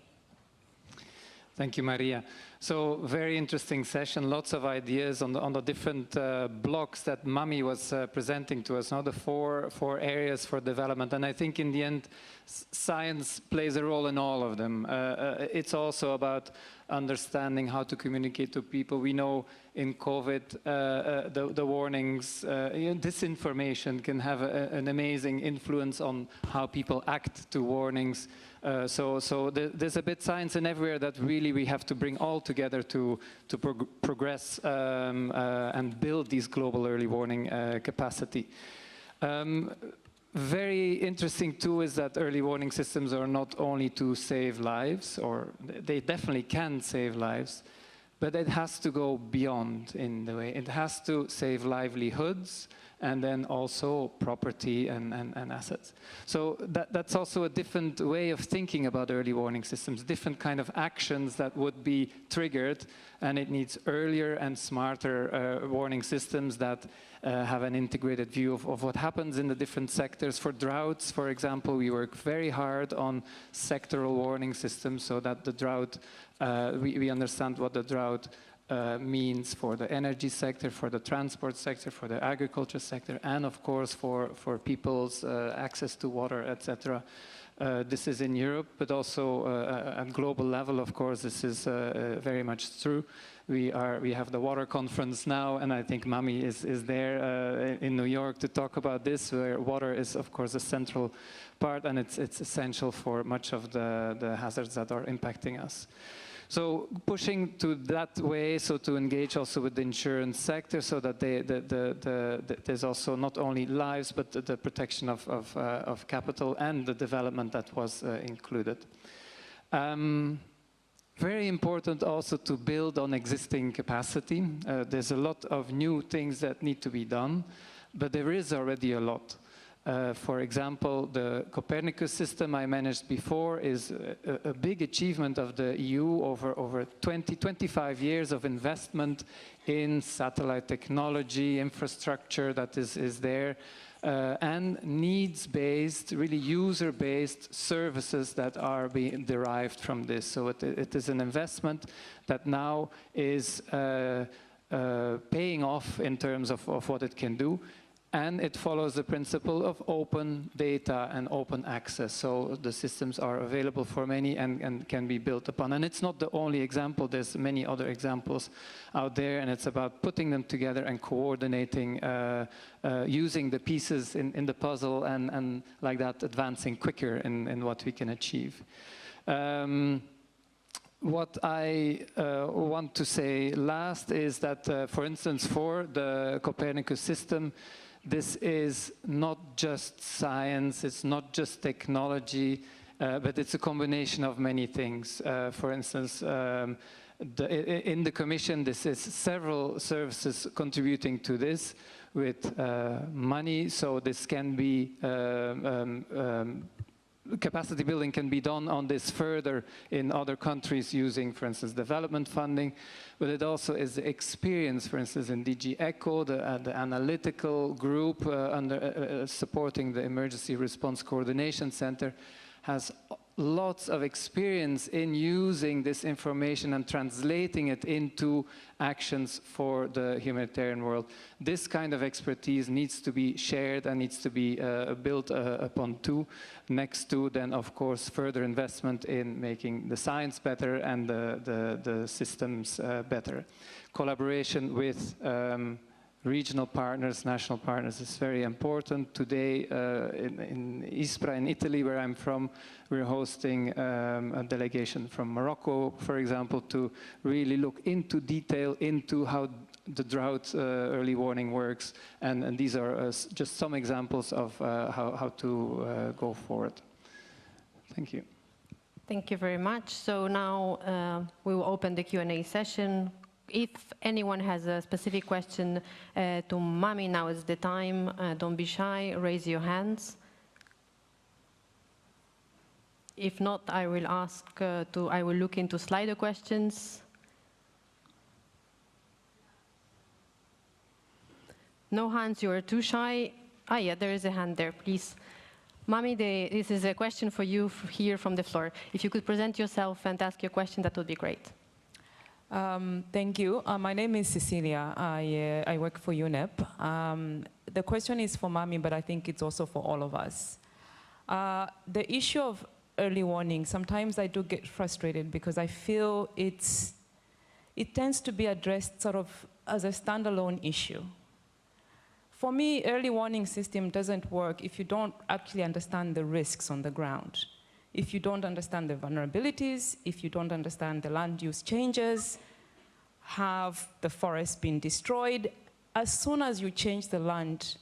Thank you, Maria. So very interesting session, lots of ideas on the different blocks that Mami was presenting to us, now the four areas for development. And I think in the end, science plays a role in all of them. It's also about understanding how to communicate to people. We know in COVID, the warnings, disinformation can have an amazing influence on how people act to warnings. So there's a bit science in everywhere that really we have to bring all together to progress and build these global early warning capacity. Very interesting too is that early warning systems are not only to save lives, or they definitely can save lives, but it has to go beyond in the way. It has to save livelihoods and then also property and assets. So that's also a different way of thinking about early warning systems, different kind of actions that would be triggered, and it needs earlier and smarter warning systems that have an integrated view of what happens in the different sectors. For droughts, for example, we work very hard on sectoral warning systems so that the drought, we understand what the drought means for the energy sector, for the transport sector, for the agriculture sector, and of course for people's access to water, etc. This is in Europe, but also at global level, of course, this is very much true. We have the water conference now, and I think Mami is there in New York to talk about this, where water is, of course, a central part, and it's essential for much of the hazards that are impacting us. So pushing to that way, so to engage also with the insurance sector, so that there's also not only lives, but the protection of capital and the development that was included. Very important also to build on existing capacity. There's a lot of new things that need to be done, but there is already a lot. For example, the Copernicus system I managed before is a big achievement of the EU over 25 years of investment in satellite technology, infrastructure that is there, and needs-based, really user-based services that are being derived from this. So it is an investment that now is paying off in terms of what it can do. And it follows the principle of open data and open access. So the systems are available for many and can be built upon. And it's not the only example. There's many other examples out there. And it's about putting them together and coordinating, using the pieces in the puzzle and like that, advancing quicker in what we can achieve. What I want to say last is that, for instance, for the Copernicus system, this is not just science, it's not just technology, but it's a combination of many things. For instance, in the Commission, this is several services contributing to this with money, so this can be capacity building can be done on this further in other countries using, for instance, development funding, but it also is the experience, for instance, in DG ECHO, the analytical group supporting the Emergency Response Coordination Center has lots of experience in using this information and translating it into actions for the humanitarian world. This kind of expertise needs to be shared and needs to be built upon too, next to then, of course, further investment in making the science better and the systems better. Collaboration with regional partners, national partners is very important. Today in Ispra in Italy, where I'm from, we're hosting a delegation from Morocco, for example, to really look into detail into how the drought early warning works. And these are just some examples of how to go forward. Thank you. Thank you very much. So now we will open the Q&A session. If anyone has a specific question to Mami, now is the time. Don't be shy, raise your hands. If not, I will I will look into Slido questions. No hands, you are too shy. Ah, yeah, there is a hand there, please. Mami, this is a question for you here from the floor. If you could present yourself and ask your question, that would be great. Thank you. My name is Cecilia. I work for UNEP. The question is for Mami, but I think it's also for all of us. The issue of early warning, sometimes I do get frustrated because I feel it tends to be addressed sort of as a standalone issue. For me, early warning system doesn't work if you don't actually understand the risks on the ground. If you don't understand the vulnerabilities, if you don't understand the land use changes, have the forest been destroyed, as soon as you change the land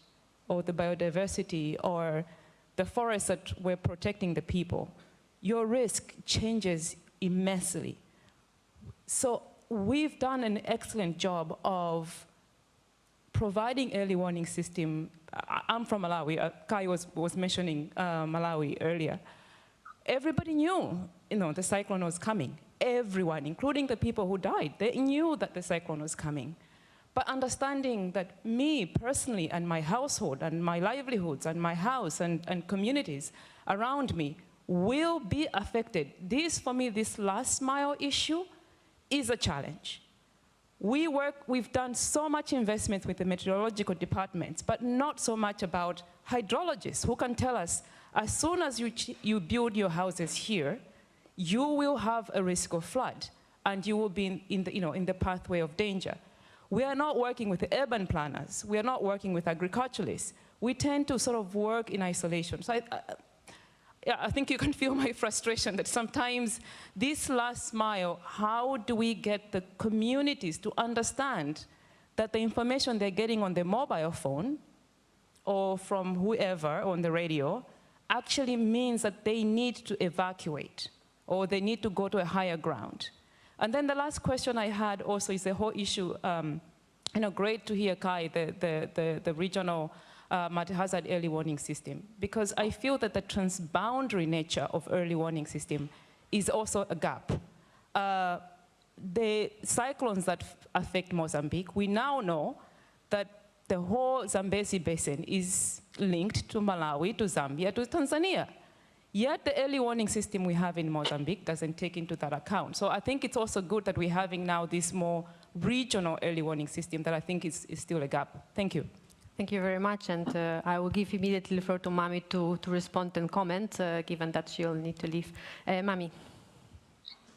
or the biodiversity or the forests that we're protecting the people, your risk changes immensely. So we've done an excellent job of providing early warning system. I'm from Malawi. Kai was mentioning Malawi earlier. Everybody knew, the cyclone was coming. Everyone, including the people who died, they knew that the cyclone was coming. But understanding that me personally and my household and my livelihoods and my house and communities around me will be affected. This, for me, this last mile issue is a challenge. We've done so much investment with the meteorological departments, but not so much about hydrologists who can tell us, as soon as you build your houses here, you will have a risk of flood, and you will be in the pathway of danger. We are not working with the urban planners. We are not working with agriculturalists. We tend to sort of work in isolation. So I think you can feel my frustration that sometimes this last mile, how do we get the communities to understand that the information they're getting on their mobile phone or from whoever on the radio actually means that they need to evacuate or they need to go to a higher ground. And then the last question I had also is the whole issue, great to hear Kai, the regional multi-hazard early warning system, because I feel that the transboundary nature of early warning system is also a gap. The cyclones that affect Mozambique, we now know that the whole Zambezi basin is linked to Malawi, to Zambia, to Tanzania. Yet the early warning system we have in Mozambique doesn't take into that account. So I think it's also good that we're having now this more regional early warning system that I think is still a gap. Thank you. Thank you very much, and I will give immediately the floor to Mami to respond and comment, given that she'll need to leave. Mami.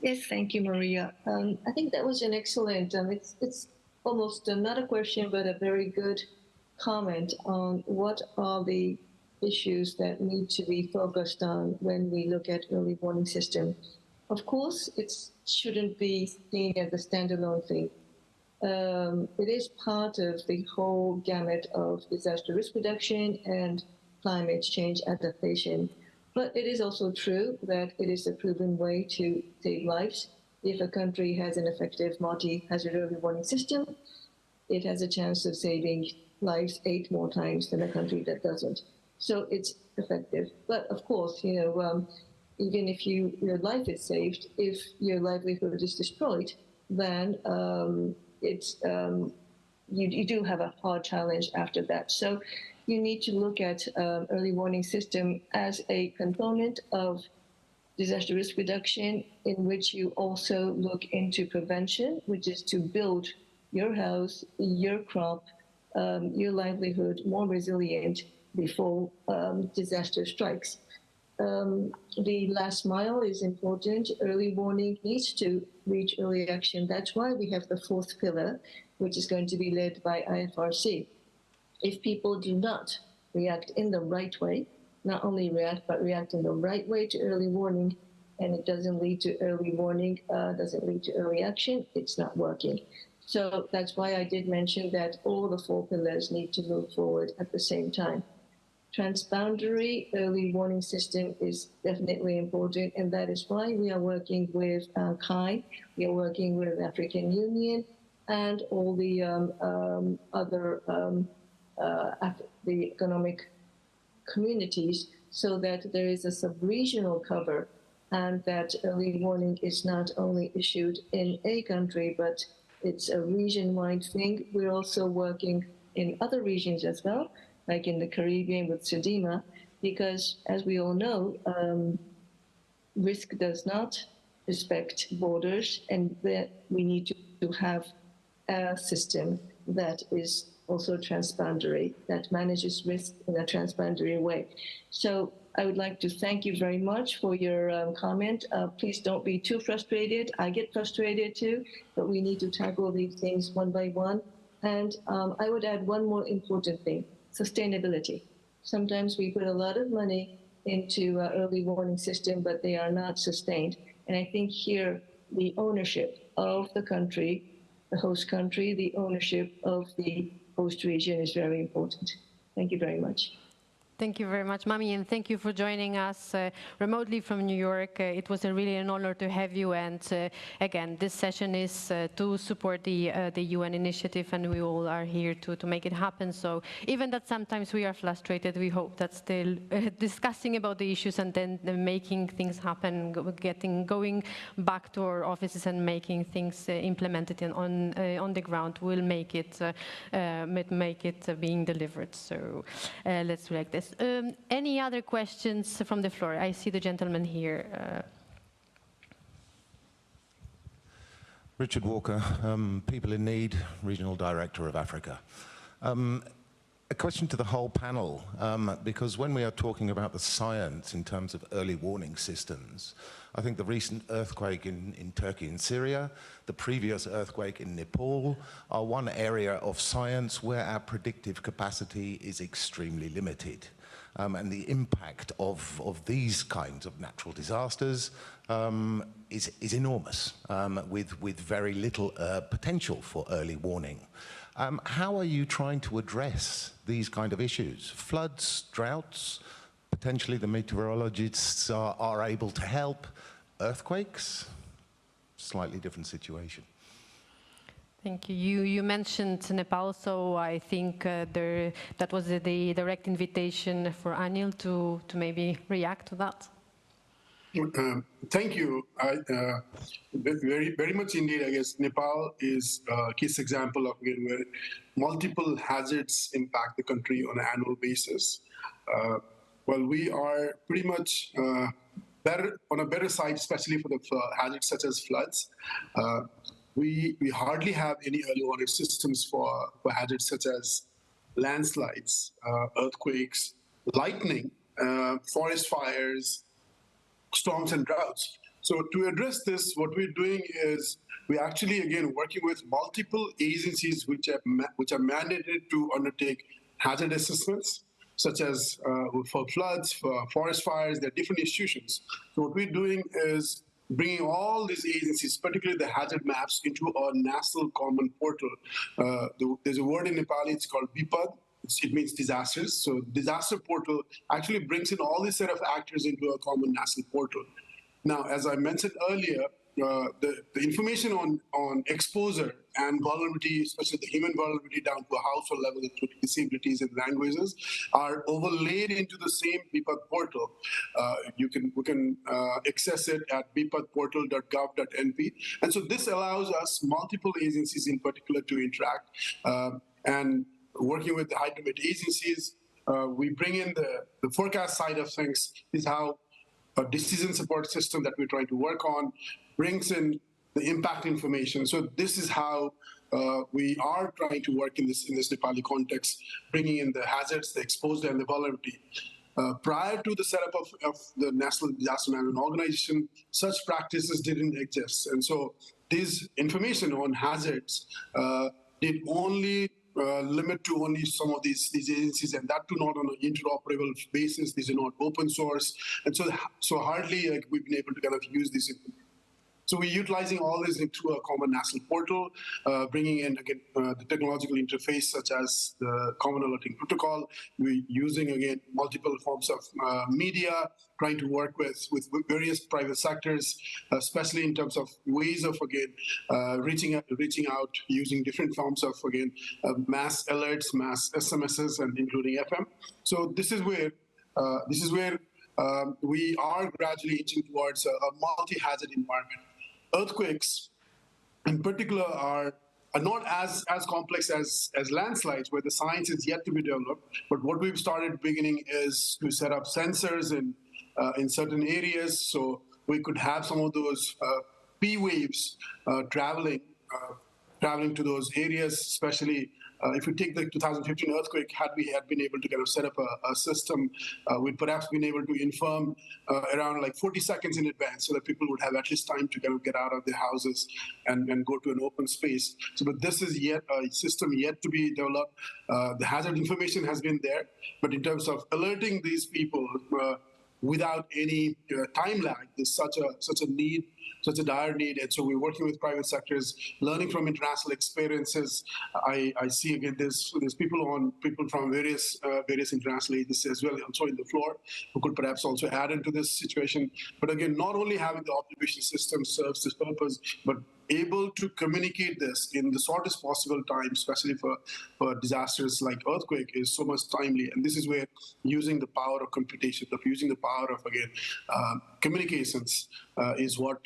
Yes, thank you, Maria. I think that was an excellent, it's almost not a question, but a very good comment on what are the issues that need to be focused on when we look at early warning system. Of course, it shouldn't be seen as a standalone thing. It is part of the whole gamut of disaster risk reduction and climate change adaptation. But it is also true that it is a proven way to save lives. If a country has an effective multi-hazard early warning system, it has a chance of saving lives 8 more times than a country that doesn't. So it's effective. But of course, even if your life is saved, if your livelihood is destroyed, then you do have a hard challenge after that. So you need to look at early warning system as a component of disaster risk reduction, in which you also look into prevention, which is to build your house, your crop, your livelihood more resilient before disaster strikes. The last mile is important. Early warning needs to reach early action. That's why we have the 4th pillar, which is going to be led by IFRC. If people do not react in the right way, not only react, but react in the right way to early warning, and it doesn't lead to early warning, doesn't lead to early action, it's not working. So that's why I did mention that all the 4 pillars need to move forward at the same time. Transboundary early warning system is definitely important, and that is why we are working with CAI, we are working with the African Union, and all the other the economic communities, so that there is a sub-regional cover, and that early warning is not only issued in a country, but it's a region-wide thing. We're also working in other regions as well, like in the Caribbean with SEDIMA, because as we all know, risk does not respect borders, and that we need to have a system that is also transboundary, that manages risk in a transboundary way. So I would like to thank you very much for your comment. Please don't be too frustrated. I get frustrated too, but we need to tackle these things one by one. And I would add one more important thing: sustainability. Sometimes we put a lot of money into early warning system, but they are not sustained. And I think here the ownership of the country, the host country, the ownership of the host region is very important. Thank you very much. Thank you very much, Mami, and thank you for joining us remotely from New York. It was really an honor to have you, and again, this session is to support the UN initiative, and we all are here to make it happen. So even that sometimes we are frustrated, we hope that still discussing about the issues and then making things happen, going back to our offices and making things implemented on the ground will make it being delivered. So let's do like this. Any other questions from the floor? I see the gentleman here. Richard Walker, People in Need, Regional Director of Africa. A question to the whole panel, because when we are talking about the science in terms of early warning systems, I think the recent earthquake in Turkey and Syria, the previous earthquake in Nepal, are one area of science where our predictive capacity is extremely limited. And the impact of these kinds of natural disasters is enormous, with very little potential for early warning. How are you trying to address these kind of issues? Floods, droughts, potentially the meteorologists are able to help. Earthquakes, slightly different situation. Thank you. You mentioned Nepal, so I think that was the direct invitation for Anil to maybe react to that. Thank you. Very much indeed. I guess Nepal is a case example of where multiple hazards impact the country on an annual basis. Well, we are pretty much on a better side, especially for the hazards such as floods. we hardly have any early warning systems for hazards such as landslides, earthquakes, lightning, forest fires, storms and droughts. So to address this, what we're doing is we're actually, again, working with multiple agencies which are mandated to undertake hazard assessments, such as for floods, for forest fires, there are different institutions. So what we're doing is bringing all these agencies, particularly the hazard maps, into our national common portal. There's a word in Nepali, it's called BIPAD. It means disasters. So disaster portal actually brings in all these set of actors into a common national portal. Now, as I mentioned earlier, the information on exposure and vulnerability, especially the human vulnerability down to a household level, including disabilities and languages, are overlaid into the same BIPAD portal. We can access it at bipadportal.gov.np. And so this allows us, multiple agencies in particular, to interact. And working with the high limit agencies, we bring in the forecast side of things, is how a decision support system that we're trying to work on brings in the impact information. So this is how we are trying to work in this Nepali context, bringing in the hazards, the exposure, and the vulnerability. Prior to the setup of the National Disaster Management Organization, such practices didn't exist. And so this information on hazards did only limit to only some of these agencies, and that too not on an interoperable basis. These are not open source, and so hardly we've been able to kind of use this. So we're utilizing all this into a common national portal, bringing in, again, the technological interface such as the Common Alerting Protocol. We're using, again, multiple forms of media, trying to work with various private sectors, especially in terms of ways of, again, reaching out using different forms of, again, mass alerts, mass SMSs, and including FM. So this is where we are gradually inching towards a multi-hazard environment. Earthquakes, in particular, are not as complex as landslides, where the science is yet to be developed. But what we've started beginning is to set up sensors in certain areas, so we could have some of those P waves traveling to those areas, especially if you take the 2015 earthquake, had we been able to kind of set up a system, we'd perhaps been able to inform around like 40 seconds in advance, so that people would have at least time to kind of get out of their houses and go to an open space. So, but this is yet a system yet to be developed. The hazard information has been there, but in terms of alerting these people without any time lag, there's such a need, such a dire need. And so we're working with private sectors, learning from international experiences. I see, again, there's people from various international agencies as well, also in the floor, who could perhaps also add into this situation. But again, not only having the observation system serves this purpose, but able to communicate this in the shortest possible time, especially for disasters like earthquake, is so much timely. And this is where using the power of computation, using the power of, again, communications is what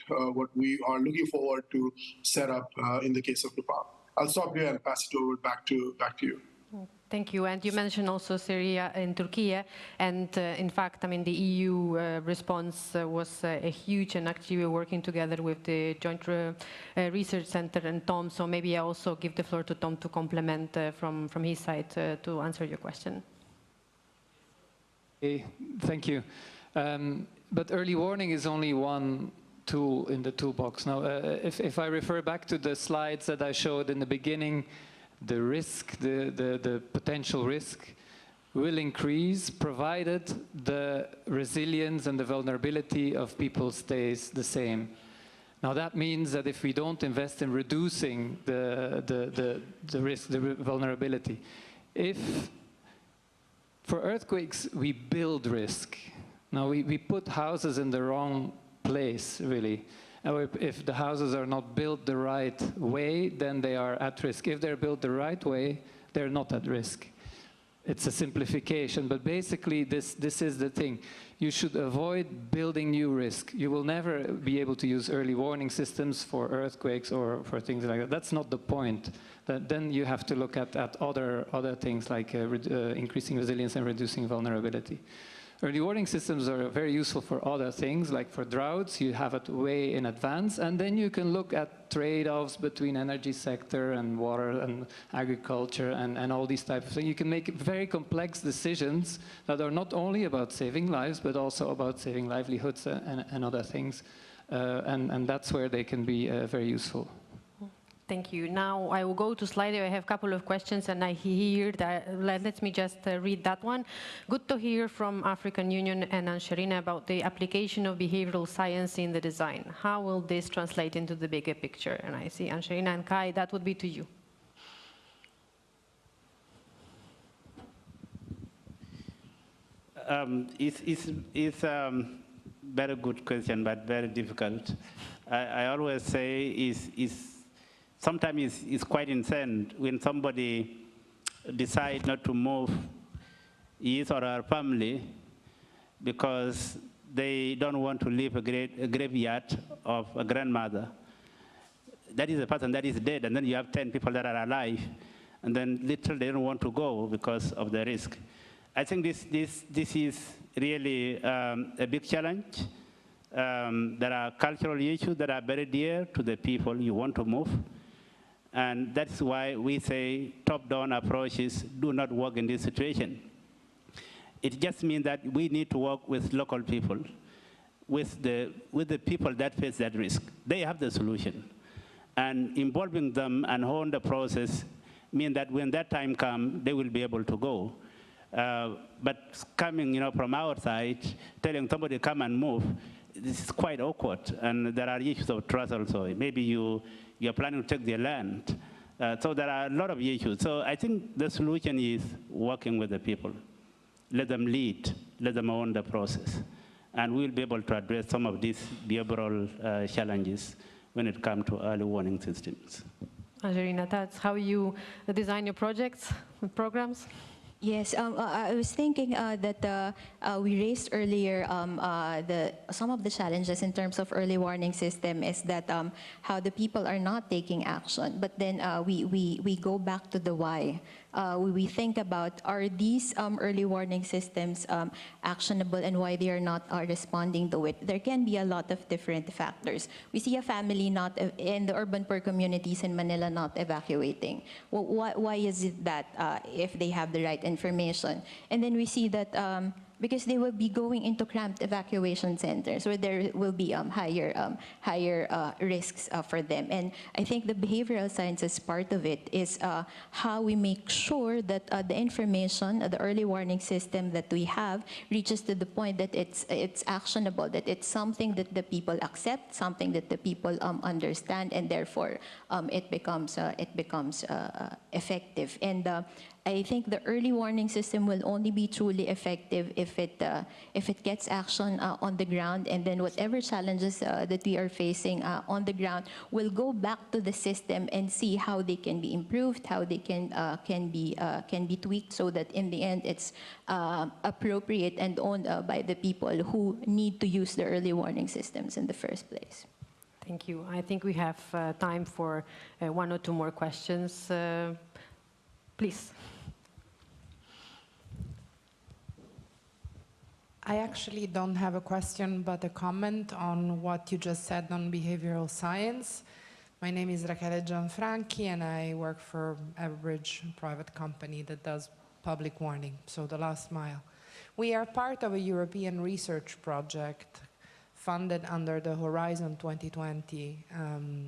we are looking forward to set up in the case of Nepal. I'll stop here and pass it over back to you. Thank you. And you mentioned also Syria and Turkey, and in fact, I mean, the EU response was a huge, and actually we're working together with the Joint Research Center and Tom, so maybe I also give the floor to Tom to complement from his side to answer your question. Okay, thank you. But early warning is only one tool in the toolbox. Now, if I refer back to the slides that I showed in the beginning, the risk, the potential risk will increase provided the resilience and the vulnerability of people stays the same. Now that means that if we don't invest in reducing the risk, the vulnerability, if for earthquakes we build risk. Now we put houses in the wrong place, really. If the houses are not built the right way, then they are at risk. If they're built the right way, they're not at risk. It's a simplification, but basically this is the thing. You should avoid building new risk. You will never be able to use early warning systems for earthquakes or for things like that. That's not the point. Then you have to look at other things like increasing resilience and reducing vulnerability. Early warning systems are very useful for other things, like for droughts, you have it way in advance, and then you can look at trade-offs between energy sector and water and agriculture and all these types of things. You can make very complex decisions that are not only about saving lives, but also about saving livelihoods and other things. And that's where they can be very useful. Thank you. Now I will go to Slido. I have a couple of questions, and I hear that. Let me just read that one. Good to hear from African Union and Ansharina about the application of behavioral science in the design. How will this translate into the bigger picture? And I see Ansharina and Kai, that would be to you. It's very good question, but very difficult. I always say sometimes it's quite insane when somebody decides not to move his or her family because they don't want to leave a graveyard of a grandmother. That is a person that is dead, and then you have 10 people that are alive, and then literally they don't want to go because of the risk. I think this is really a big challenge. There are cultural issues that are very dear to the people you want to move. And that's why we say top-down approaches do not work in this situation. It just means that we need to work with local people, with the people that face that risk. They have the solution. And involving them and own the process means that when that time comes, they will be able to go. But coming from outside, telling somebody come and move, this is quite awkward. And there are issues of trust also. Maybe you're planning to take their land. So there are a lot of issues. So I think the solution is working with the people. Let them lead, let them own the process. And we'll be able to address some of these behavioral challenges when it comes to early warning systems. Angelina, that's how you design your projects and programs? Yes, I was thinking that we raised earlier some of the challenges in terms of early warning system is that how the people are not taking action, but then we go back to the why. We think about, are these early warning systems actionable and why they are not responding to it? There can be a lot of different factors. We see a family not in the urban poor communities in Manila not evacuating. Well, why is it that if they have the right information? And then we see that because they will be going into cramped evacuation centers where there will be higher risks for them. And I think the behavioral sciences part of it is how we make sure that the information, the early warning system that we have reaches to the point that it's actionable, that it's something that the people accept, something that the people understand, and therefore it becomes effective. And I think the early warning system will only be truly effective if it gets action on the ground, and then whatever challenges that we are facing on the ground will go back to the system and see how they can be improved, how they can be tweaked, so that in the end it's appropriate and owned by the people who need to use the early warning systems in the first place. Thank you. I think we have time for one or two more questions. Please. I actually don't have a question, but a comment on what you just said on behavioral science. My name is Rachele Gianfranchi, and I work for Everbridge, a private company that does public warning, so the last mile. We are part of a European research project funded under the Horizon 2020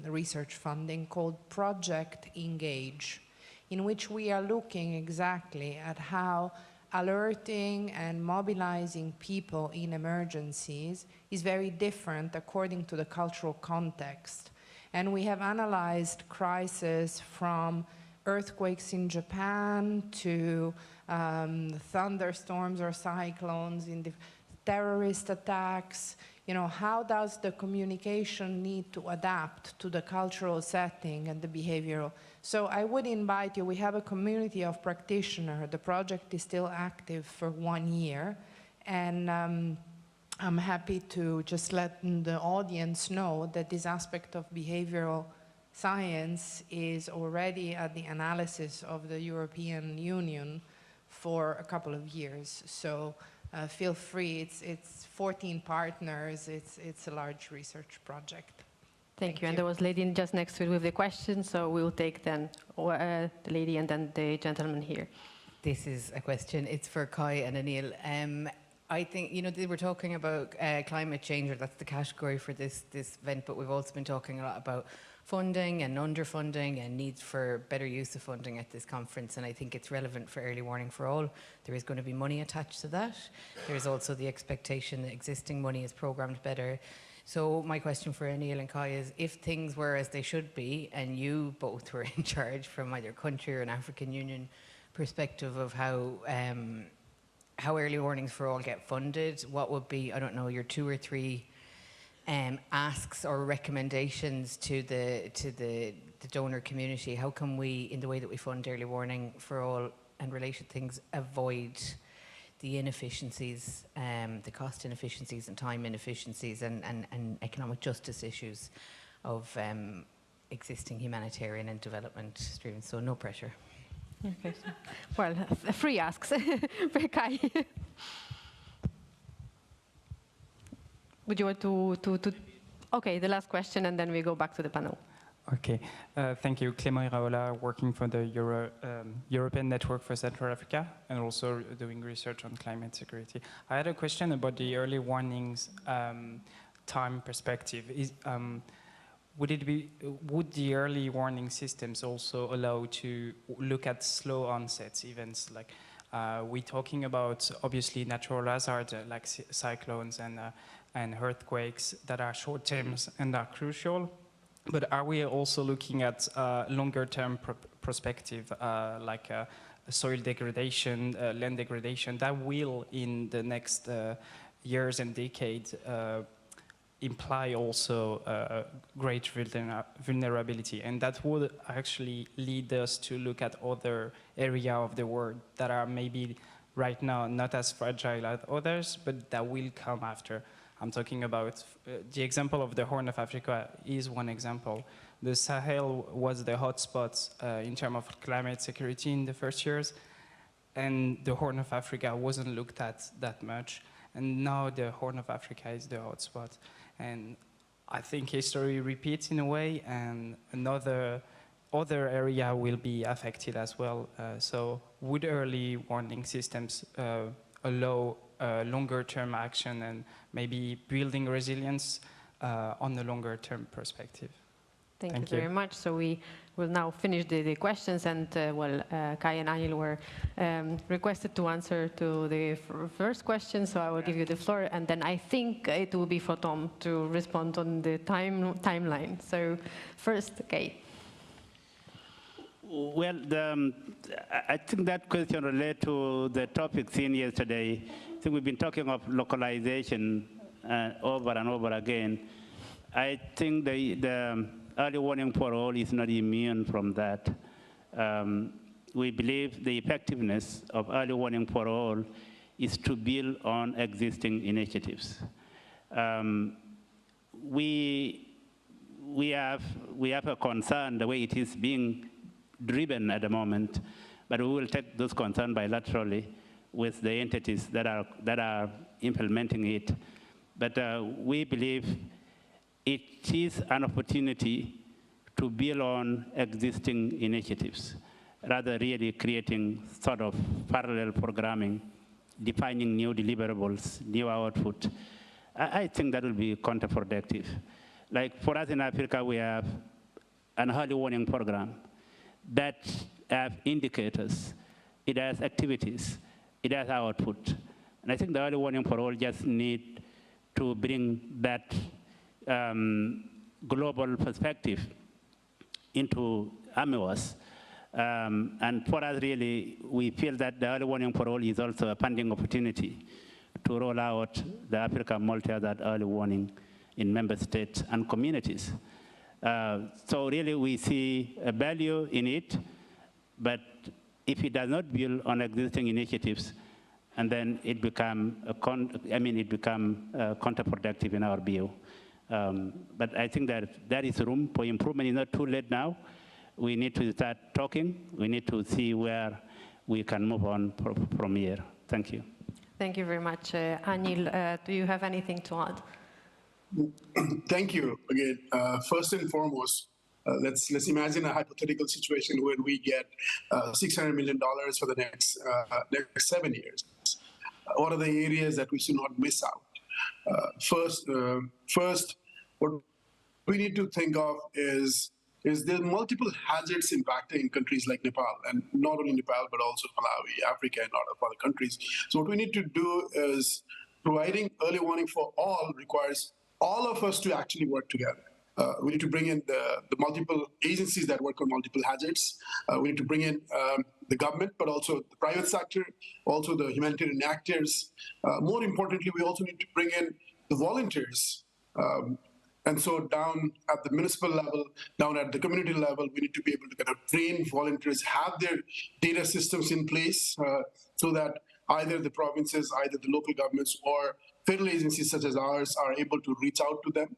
research funding called Project Engage, in which we are looking exactly at how alerting and mobilizing people in emergencies is very different according to the cultural context. And we have analyzed crises from earthquakes in Japan to thunderstorms or cyclones, in the terrorist attacks. You know, how does the communication need to adapt to the cultural setting and the behavioral? So I would invite you, we have a community of practitioners. The project is still active for 1 year. And I'm happy to just let the audience know that this aspect of behavioral science is already at the analysis of the European Union for a couple of years. So feel free. It's 14 partners. It's a large research project. Thank you. And there was a lady just next to it with the question, so we'll take then the lady and then the gentleman here. This is a question. It's for Kai and Anil. I think, you know, they were talking about climate change, or that's the category for this event, but we've also been talking a lot about funding and underfunding and needs for better use of funding at this conference, and I think it's relevant for early warning for all. There is going to be money attached to that. There's also the expectation that existing money is programmed better. So my question for Anil and Kai is, if things were as they should be, and you both were in charge from either country or an African Union perspective of how early warnings for all get funded, what would be, I don't know, your 2 or 3 asks or recommendations to the donor community? How can we, in the way that we fund early warning for all and related things, avoid the inefficiencies, the cost inefficiencies and time inefficiencies and economic justice issues of existing humanitarian and development streams? So no pressure. Okay. Well, free asks. Kai. Would you want to? Okay, the last question, and then we go back to the panel. Okay, thank you. Clément Iraola, working for the European Network for Central Africa, and also doing research on climate security. I had a question about the early warnings time perspective. Would the early warning systems also allow to look at slow onset events? Like we're talking about obviously natural hazards like cyclones and earthquakes that are short terms and are crucial. But are we also looking at longer term perspective like soil degradation, land degradation that will in the next years and decades imply also great vulnerability, and that would actually lead us to look at other areas of the world that are maybe right now not as fragile as others, but that will come after. I'm talking about the example of the Horn of Africa is one example. The Sahel was the hotspot in terms of climate security in the first years, and the Horn of Africa wasn't looked at that much, and now the Horn of Africa is the hotspot. And I think history repeats in a way, and other area will be affected as well. So would early warning systems allow longer term action and maybe building resilience on the longer term perspective? Thank you very much. So we will now finish the questions, and Kai and Anil were requested to answer to the first question, so I will give you the floor, and then I think it will be for Tom to respond on the timeline. So first, Kai. Well, I think that question relates to the topic seen yesterday. I think we've been talking of localization over and over again. I think the early warning for all is not immune from that. We believe the effectiveness of early warning for all is to build on existing initiatives. We have a concern the way it is being driven at the moment, but we will take those concerns bilaterally with the entities that are implementing it. But we believe it is an opportunity to build on existing initiatives, rather really creating sort of parallel programming, defining new deliverables, new output. I think that will be counterproductive. Like for us in Africa, we have an early warning program that have indicators, it has activities, it has output. And I think the early warning for all just need to bring that global perspective into AMIWAS. And for us, really, we feel that the early warning for all is also a funding opportunity to roll out the Africa multi-hazard early warning in member states and communities. So really, we see a value in it, but if it does not build on existing initiatives, and then it become counterproductive in our view. But I think that there is room for improvement. It's not too late now. We need to start talking. We need to see where we can move on from here. Thank you. Thank you very much. Anil, do you have anything to add? Thank you again. First and foremost, let's imagine a hypothetical situation where we get $600 million for the next 7 years. What are the areas that we should not miss out? First, what we need to think of is there multiple hazards impacting countries like Nepal, and not only Nepal, but also Malawi, Africa, and a lot of other countries. So what we need to do is providing early warning for all requires all of us to actually work together. We need to bring in the multiple agencies that work on multiple hazards. We need to bring in the government, but also the private sector, also the humanitarian actors. More importantly, we also need to bring in the volunteers. And so down at the municipal level, down at the community level, we need to be able to kind of train volunteers, have their data systems in place so that either the provinces, either the local governments, or federal agencies such as ours are able to reach out to them,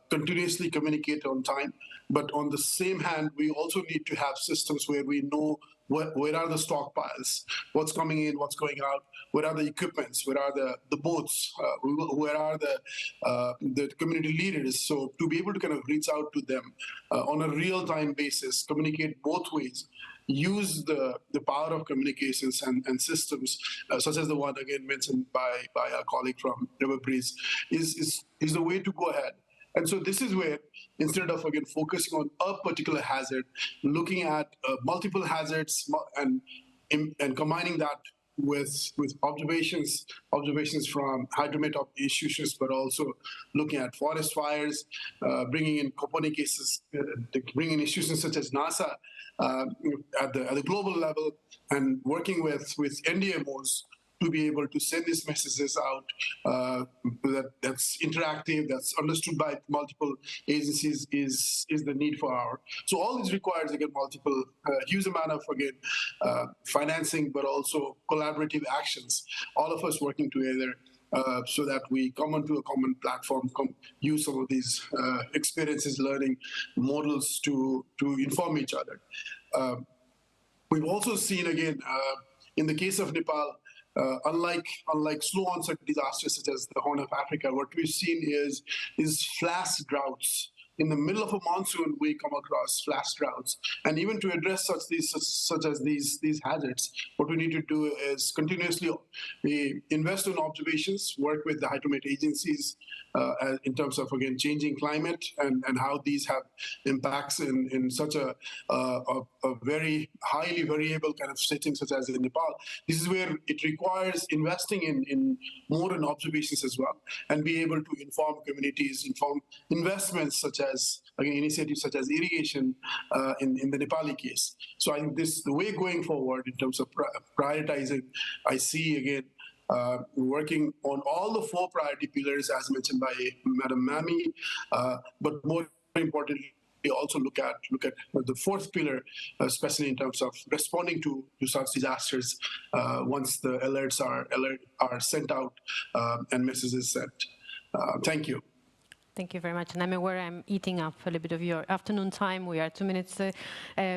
continuously communicate on time. But on the same hand, we also need to have systems where we know where are the stockpiles, what's coming in, what's going out, where are the equipments, where are the boats, where are the community leaders. So to be able to kind of reach out to them on a real-time basis, communicate both ways, use the power of communications and systems, such as the one again mentioned by our colleague from River Breeze, is the way to go ahead. And so this is where, instead of again focusing on a particular hazard, looking at multiple hazards and combining that with observations from hydromet institutions, but also looking at forest fires, bringing in Koponi cases, bringing in institutions such as NASA at the global level, and working with NDMOs to be able to send these messages out that's interactive, that's understood by multiple agencies is the need for our. So all this requires, again, multiple, huge amount of, again, financing, but also collaborative actions, all of us working together so that we come onto a common platform, use some of these experiences, learning models to inform each other. We've also seen, again, in the case of Nepal, unlike slow onset disasters such as the Horn of Africa, what we've seen is flash droughts. In the middle of a monsoon, we come across flash droughts. And even to address such as these hazards, what we need to do is continuously invest in observations, work with the hydromet agencies in terms of, again, changing climate and how these have impacts in such a very highly variable kind of setting such as in Nepal. This is where it requires investing in more in observations as well, and be able to inform communities, inform investments such as, again, initiatives such as irrigation in the Nepali case. So I think the way going forward in terms of prioritizing, I see, again, working on all the 4 priority pillars as mentioned by Madam Mami, but more importantly, we also look at the 4th pillar, especially in terms of responding to such disasters once the alerts are sent out and messages sent. Thank you. Thank you very much. And I'm aware I'm eating up a little bit of your afternoon time. We are 2 minutes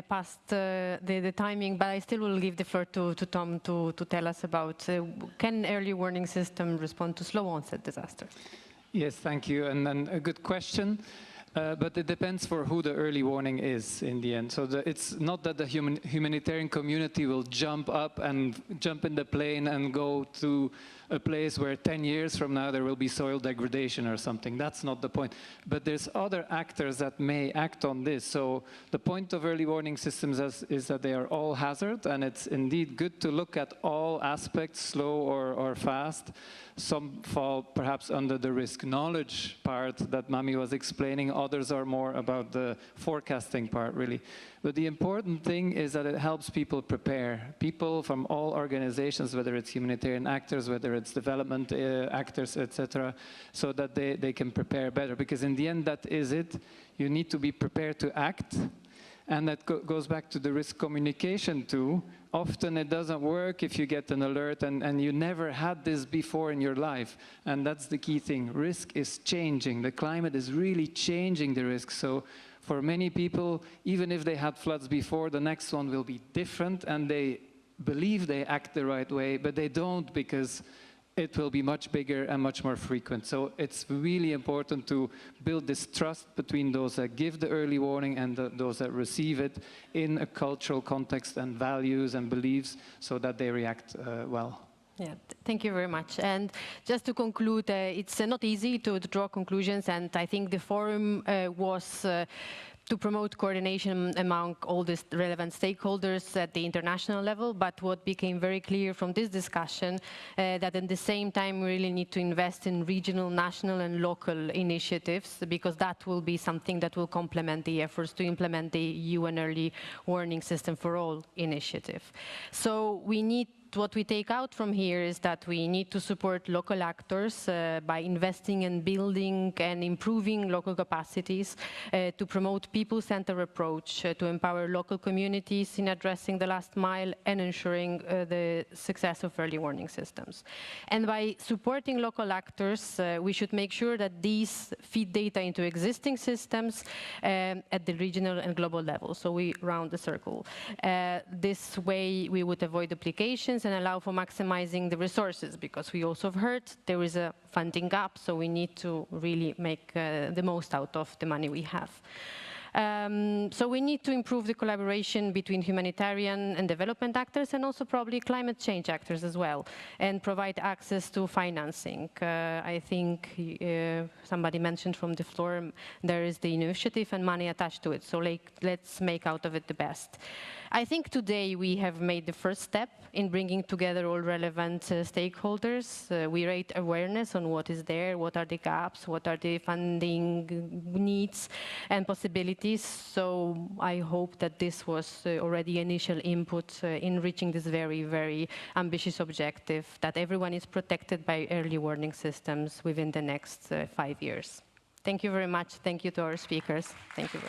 past the timing, but I still will give the floor to Tom to tell us about can early warning system respond to slow onset disasters? Yes, thank you. And then a good question. But it depends for who the early warning is in the end. So it's not that the humanitarian community will jump up and jump in the plane and go to a place where 10 years from now there will be soil degradation or something. That's not the point. But there's other actors that may act on this. So the point of early warning systems is that they are all hazard, and it's indeed good to look at all aspects, slow or fast. Some fall perhaps under the risk knowledge part that Mami was explaining. Others are more about the forecasting part, really. But the important thing is that it helps people prepare. People from all organizations, whether it's humanitarian actors, whether it's development actors, etc., so that they can prepare better. Because in the end, that is it. You need to be prepared to act. And that goes back to the risk communication too. Often it doesn't work if you get an alert and you never had this before in your life. And that's the key thing. Risk is changing. The climate is really changing the risk. So for many people, even if they had floods before, the next one will be different, and they believe they act the right way, but they don't, because it will be much bigger and much more frequent. So it's really important to build this trust between those that give the early warning and those that receive it in a cultural context and values and beliefs so that they react well. Yeah, thank you very much. And just to conclude, it's not easy to draw conclusions, and I think the forum was to promote coordination among all the relevant stakeholders at the international level. But what became very clear from this discussion, that at the same time we really need to invest in regional, national and local initiatives, because that will be something that will complement the efforts to implement the UN Early Warning System for All initiative. So what we take out from here is that we need to support local actors by investing in building and improving local capacities, to promote people-centered approach, to empower local communities in addressing the last mile and ensuring the success of early warning systems. And by supporting local actors, we should make sure that these feed data into existing systems at the regional and global level. So we round the circle. This way we would avoid duplications and allow for maximizing the resources, because we also have heard there is a funding gap, so we need to really make the most out of the money we have. So we need to improve the collaboration between humanitarian and development actors, and also probably climate change actors as well, and provide access to financing. I think somebody mentioned from the floor, there is the initiative and money attached to it, so let's make out of it the best. I think today we have made the first step in bringing together all relevant stakeholders. We raise awareness on what is there, what are the gaps, what are the funding needs and possibilities. So I hope that this was already initial input in reaching this very, very ambitious objective, that everyone is protected by early warning systems within the next 5 years. Thank you very much. Thank you to our speakers. Thank you.